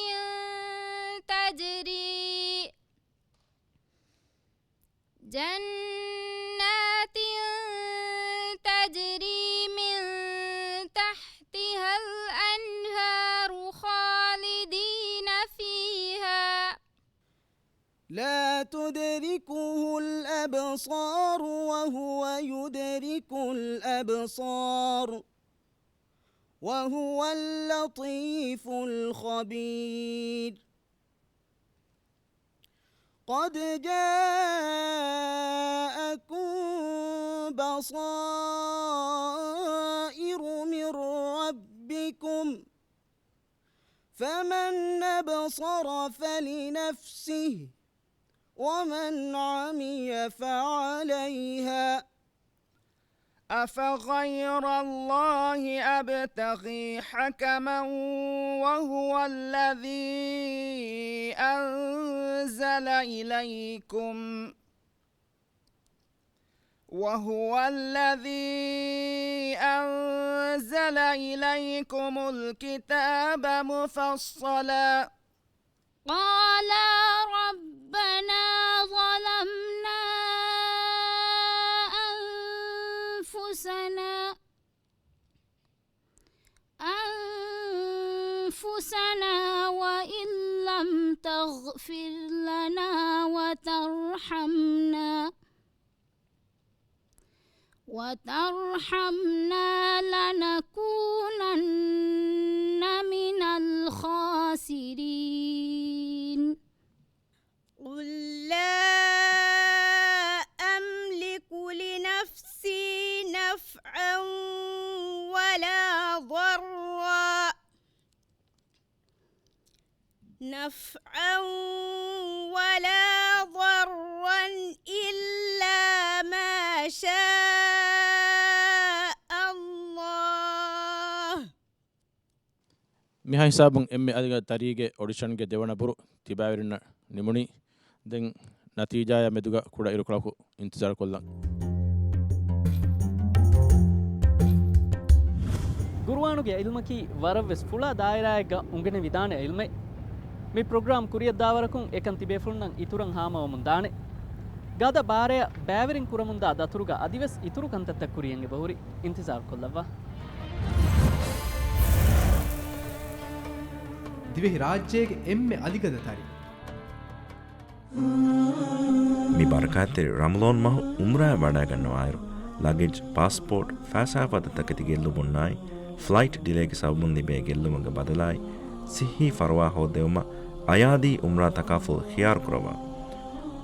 تجري من تحتها الأنهار خالدين فيها لا تدركه الأبصار وهو يدرك الأبصار وهو اللطيف الخبير. قد جاءكم بصائر من ربكم فمن أبصر فلنفسه ومن عمي فعليها أفغير الله أبتغي حكما وهو الذي أنزل إليكم الكتاب مفصلا قال ربنا ظلمنا أنفسنا وإن لم تغفر لنا وترحمنا لنكونن من الخاسرين قل لا أملك لنفسي نفعا ولا ضرا إلا ما شاء الله miha hisabun emme adiga tarige audition ge devana buru tibavirna nimuni den natijaya meduga kuda irukulaku intizar kollan ಗುರುವಾನುಗೆ ಇಲ್ಮಕಿ ವರವೆಸ್ ಫುಳಾ ದಾಯರಾಯಗ ಉಂಗನೆ ವಿಧಾನ ಇಲ್ಮೆ ಮಿ ಪ್ರೋಗ್ರಾಮ್ ಕುರಿಯದ್ದಾವರಕುಂ ಏಕಂ ತಿಬೇಫುಣ್ಣಂ ಇತುರಂ ಹಾಮವ ಮುಂದಾನೆ ಗದ ಬಾರೆಯ ಬ್ಯಾವರಿಂಗ್ ಕುರಮುಂದ ದತುರುಗ ಅದಿವೆಸ್ ಇತುರು ಕಂತತ್ತ ಕುರಿಯಂಗೆ ಬಹುರಿ ಇಂತಿಜಾರ್ ಕೊಲ್ಲವ್ವ ದಿವೆಹಿ ರಾಜ್ಯಗೆ ಎಮ್ಮೆ ಅಲಿಗದ ತಾರಿ ಮಿ ಬರ್ಕಾತೆ ರಮಲಾನ್ ಮಹ ಉಮ್ರಾ ವಡಾ ಗನ್ನವಾಯರು ಲಗೇಜ್ ಪಾಸ್ಪೋರ್ಟ್ ಫಾಸಾಫದ ತಕತಿ ಗೆಲ್ಲು ಮುನ್ನಾಯ್ ಫ್ಲೈಟ್ ಡಿಲೇಗೆ ಸಬುಂದಿ ಬೇ ಗೆಲ್ಲುಮಗ ಬದಲಾಯ್ ಸಿಹಿ ಫರ್ವಾ ಹೋದೆವಮ ಅಯಾದಿ ಉಮ್ರಾ ತಕಾಫುಲ್ ಖಿಯಾರ್ ಕುರವ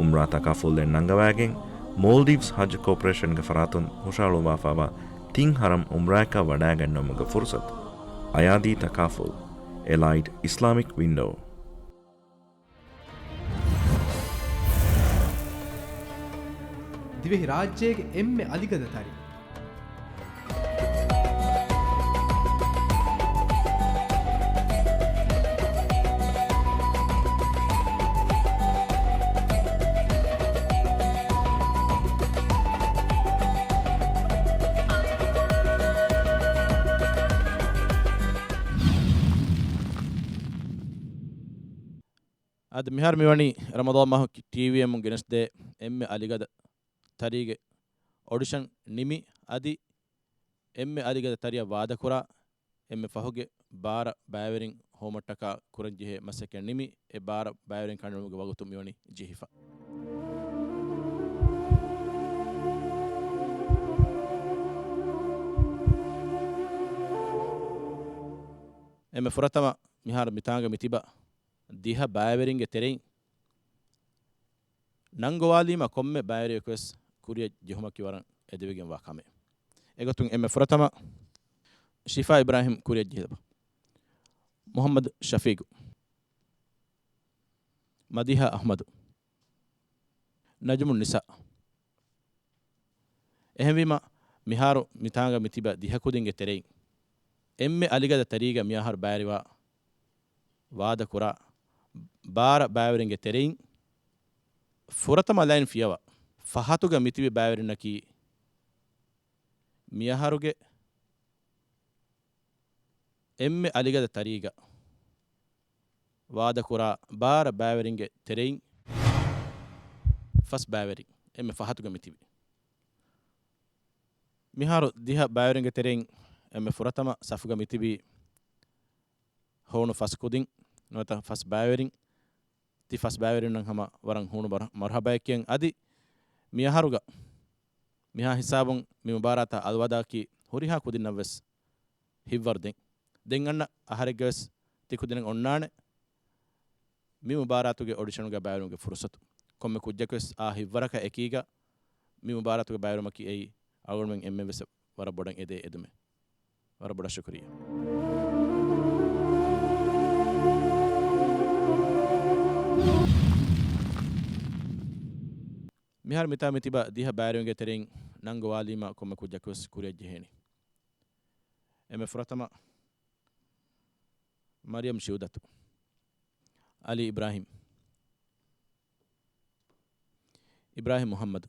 ಉಮ್ರಾ ತಕಾಫುಲ್ ದೆ ನಂಗವಾಗೆನ್ ಮಾಲ್ದೀವ್ಸ್ ಹಜ್ ಕಾರ್ಪೊರೇಷನ್ ಗೆ ಫರಾತುನ್ ಹುಷಾಳು ವಾಫಾವಾ ತಿಂಗ್ ಹರಂ ಉಮ್ರಾಕ ವಡಾ ಗನ್ನಮಗ ಫುರ್ಸತ್ ಅಯಾದಿ ತಕಾಫುಲ್ ಎಲೈಟ್ ಇಸ್ಲಾಮಿಕ್ ವಿಂಡೋ ದಿವೆಹಿ ರಾಜ್ಯಗೆ ಎಮ್ಮೆ ಅಲಿಗದ ತಾರಿ ad mihar miwani ramadan mah tv mun genes de emme aligada tarige audition nimi adi emme aligada tariya wada kura emme fahuge bara bayaverin homattaka kuran jihe masake nimi e bara bayaverin kanumuge wagutum miwani jihifa emme furatama mihar mitanga mitiba diha bayaverin ge terein ನಂಗೋವಾಲಿಮ ಕೊಮ್ಮೆ ಬಾಯರಿಯಕ್ವೆಸ್ ಕುರಿಯ ಜಹುಮಕಿ ವರಂ ಎದೆವಿಗೆಂ ವಾಕಮೆ ಎಗತುಂ ಎಮ್ಮೆ ಫುರತಮ ಶಿಫಾ ಇಬ್ರಾಹಿಂ ಕುರಿಯ ಜಿಹದಬ ಮೊಹಮ್ಮದ್ ಶಫೀಗು ಮದಿಹಾ ಅಹ್ಮದು ನಜ್ಮುನ್ ನಿಸಾ ಎಹೆವಿಮ ಮಿಹಾರು ಮಿತಾಂಗ ಮಿತಿಬ ದಿಹಕುದಿಂಗೆ ತೆರೆಯಿಂ ಎಮ್ಮೆ ಅಲಿಗದ ತರೀಗ ಮಿಯಾಹರ್ ಬಾಯರಿವಾ ವಾದ ಕುರಾ ಬಾರ ಬಾಯವರಿಂಗೆ ತೆರೆಯಿಂ ಫುರತಮ ಲೈನ್ ಫಿಯವ ಫಹತುಗ ಮಿತಿವಿ ಬಾಯವರಿನಕಿ ಮಿಯಹರುಗೆ ಎಮ್ಮೆ ಅಲಿಗದ ತರೀಗ ವಾದ ಕುರಾ ಬಾರ ಬಾಯವರಿಂಗೆ ತೆರೆಯಿಂ ಫಸ್ ಬಾಯವರಿ ಎಮ್ಮೆ ಫಹತುಗ ಮಿತಿವಿ ಮಿಹಾರು ದಿಹ ಬಾಯವರಿಂಗೆ ತೆರೆಯಿಂ ಎಮ್ಮೆ ಫುರತಮ ಸಫುಗ ಮಿತಿವಿ ಹೋಣು ಫಸ್ ಕುದಿಂ ನೋತ ಫಸ್ ಬಾಯವರಿಂ ತಿ ಫಸ್ ಬಾಯವರಿಂ ಹಮ ವರಂ ಹೂಣು ಮರ್ಹಬಾಯಕಿಯಂ ಅದಿ ಮಿಯಹರುಗ ಮಿಹಾ ಹಿಸಾಬುಂ ಮಿ ಮುಬಾರಾತ ಅಲ್ವದಾಕಿ ಹುರಿಹಾ ಕುದಿನವ್ವೆಸ್ ಹಿವ್ವರ್ದೆಂ ದೆಂ ಅಣ್ಣ ಅಹರೆಗ್ಗೆಸ್ ತಿ ಕುದಿನಂ ಒಣ್ಣಾಣೆ ಮಿ ಮುಬಾರಾತುಗೆ ಆಡಿಷನ್ಗೆ ಬಾಯರುಗೆ ಫುರ್ಸತು ಕೊಮ್ಮೆ ಕುಜ್ಜಕ್ವೆಸ್ ಆ ಹಿವ್ವರಕ ಎಕೀಗ ಮಿ ಮುಬಾರಾತುಗೆ ಬಾಯರುಮಕಿ ಎಯಿ ಅಗುಳ್ಮೆಂ ಎಮ್ಮೆವೆಸ್ ವರ ಬೊಡಂ ಎದೆ ಎದುಮೆ ವರ ಬೊಡ ಶುಕ್ರಿಯ ಮಿಹಾರ್ ಮಿತಾ ಮಿತಿಬ ದಿಹ ಬಾಯರುಗೆ ತೆರೆಯಿಂ nango walima komme kujjakos kureje heni eme furatama Maryam Shiudatu Ali Ibrahim Muhammad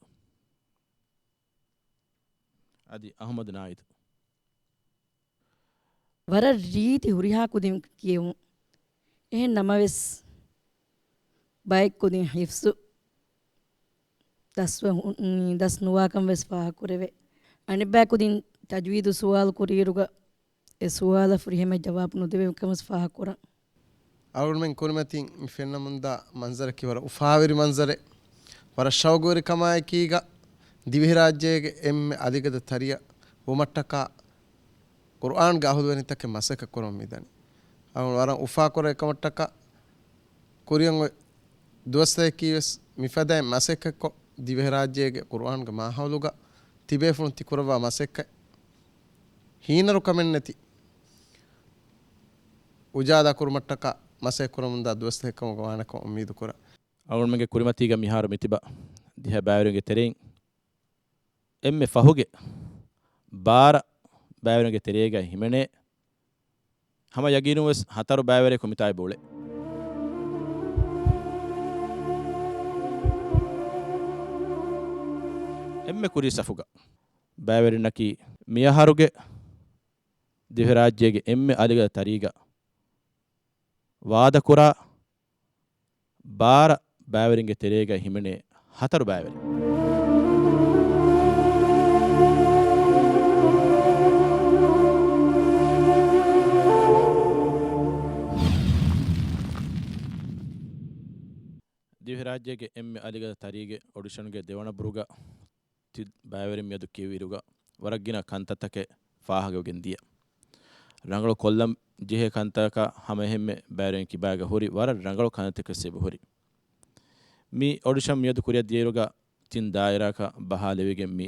adi Ahmad Naid වර රීති හුරිහා කුදින් කියමු එහෙන් නමවෙස් බයික් කුදින් හිෆ්සු දස් නුවාකම් වෙස් පහ කුරෙවේ අනිබෑ කුදින් තජ්වීදු සුවාල් කුරීරුග ඒ සුවාල ෆුරිහෙම ජවාබ් නොදෙවේ කමස් පහ කුරන් අවුල් මෙන් කුරමතින් ෆෙන්න මුන්දා මන්සර කිවර උෆාවිරි මන්සරේ වර ශෞගෝරි කමාය කීගා දිවි රාජ්‍යයේ එම්මෙ අධිගත තරිය වොමට්ටක කුර්ආන් ගාහුද වෙන තක මසක කරොම් මිදනි අවුල් වරන් උෆා කර එකමට්ටක කුරියන් දොස්තේ කීස් මිෆදයි මසක කො දිවි රාජ්‍යයේ කුර්ආන් ග මාහවලුග තිබේ ෆුන් තිකුරවා මසක හීනරු කමෙන් නැති උජාදා කුරුමට්ටක මසක කරමුන්දා දොස්තේ කම ගවානක උම්මීදු කර අවුල් මගේ කුරිමතිග මිහාර මිතිබා දිහ බෑවරුගේ තෙරෙන් එම්මෙ ෆහුගේ බාර බෑවරුගේ තෙරේගා හිමනේ හම යගිනුවස් හතරු බෑවරේ කොමිතායි බෝලේ එම්මෙ කුරි සෆුගා බෑවරිනකි මියහරුගේ දිහ රාජ්‍යයේ එම්මෙ අලිග තරීගා වාද කුරා බාර බෑවරින්ගේ තෙරේගා හිමනේ හතරු බෑවරේ දිවි රාජ්‍යයේ එම්මෙ අලිග තරීගේ ඔඩිෂන්ගේ දෙවන බුරුග ති බෑවරින් යදු කිවිරුග වරග්ගින කන්තතකේ ෆාහගෙන් දිය රංගල කොල්ලම් ජෙහෙ කන්තක හැම හැම බෑරෙන් කිබාග හොරි වර රංගල කන්තක සෙබ හොරි mi audition miyadu kuriya diyeruga tin daira ka bahalewege mi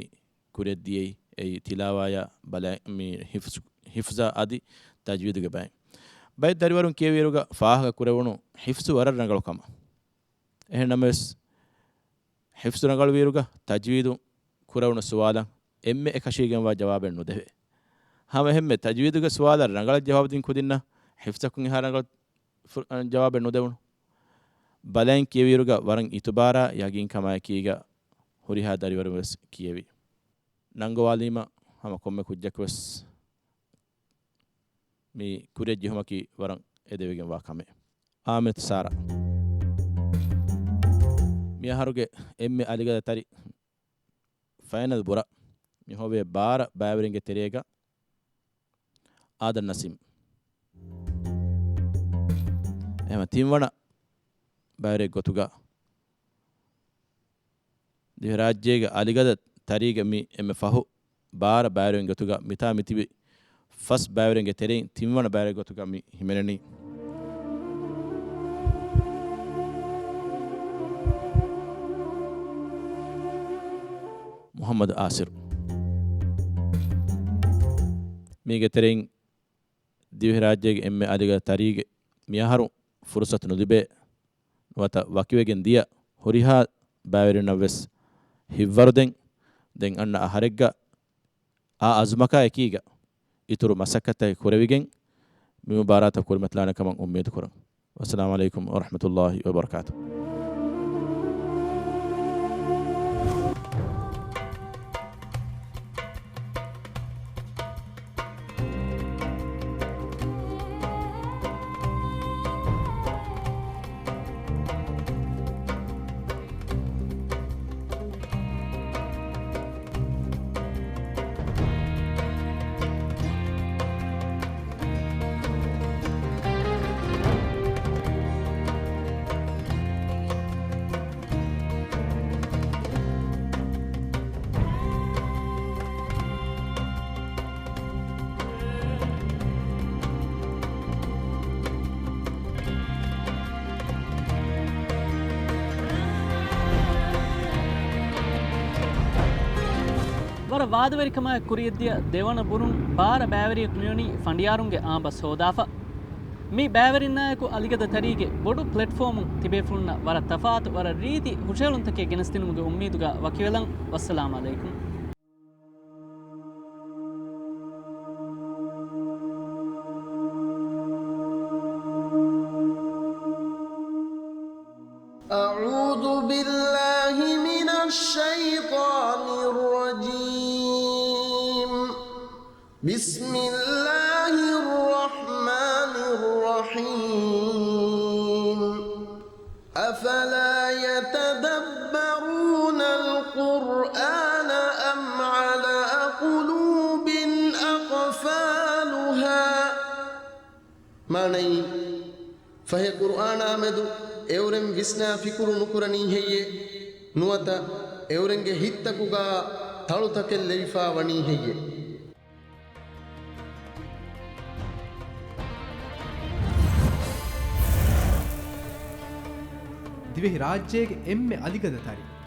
kuriya diyei ei tilawaya bala mi hifza adi tajwiduge bay bay dariwarun kiyeruga faaha kurewunu hifzu warar rangalu kama ehnames hifzu rangalu wiruga tajwidu kurewunu suwala emme ekashigen wa jawaben no deve hama hemme tajwiduge suwala rangala jawab din kudinna hifzakun harangal jawaben no devunu balain kiyewiruga waran itubara yagin kama kiga huriha dariwarus kiyewi nango walima hama komme kujjakwas mi kureji humaki waran edewegen wa kame amet sara mi haruge emme aliga tari final bura mi hobe bara bawringe terega adan nasim ema timwana bayre gotuga div rajyege aligada tariga mi emme fahu bara bayren gotuga mita mitibi fas bayrenge terein timwana bayre gotuga mi himeneni Muhammad Asir mi geterein div rajyege emme aligada tarige miyaharu fursat nudibe wata wakiwegen dia horiha bawerina wes hivwarden den anna aharegga a azmaka ekiga ituru masakata kurewigen mi mubarata kurmatlana kaman ummid kuran wassalamu alaikum wa rahmatullahi wa barakatuh ವರ ವಾದವರಿಕಮ ಕುರಿಯದ್ದಿಯ ದೇವನ ಬುರುನ್ ಬಾರ ಬ್ಯಾವರಿಯ ಕುಣಿಯೋನಿ ಫಂಡಿಯಾರುಂಗೆ ಆಂಬಸ್ ಹೋದಾಫ ಮೀ ಬ್ಯಾವರಿನ ನಾಯಕು ಅಲಿಗದ ತರಿಗೆ ಬೊಡು ಪ್ಲಾಟ್ಫಾರ್ಮ್ ತಿಬೇಫುನ್ನ ವರ ತಫಾತ್ ವರ ರೀತಿ ಹುಷೇಳುಂತಕ್ಕೆ ಗೆನಸ್ತಿನುಗೆ ಉಮ್ಮೀದುಗ ವಕಿವೆಲಂ ವಸ್ಸಲಾಮ್ ಅಲೈಕುಂ أعوذ بالله من الشيطان الرجيم بسم الله الرحمن الرحيم أفلا يتدبرون القرآن أم على قلوب أقفالها معنى فهي قرآن آمدو එවරෙන් විස්නා ෆිකුරු නුකුරණී හෙයේ නුවත එවරෙන්ගේ හිත්තකුගා තළුතකෙල් ලෙවිෆා වණී හෙයේ දිවෙහි රාජ්‍යයේ එම්මෙ අලිගදතරි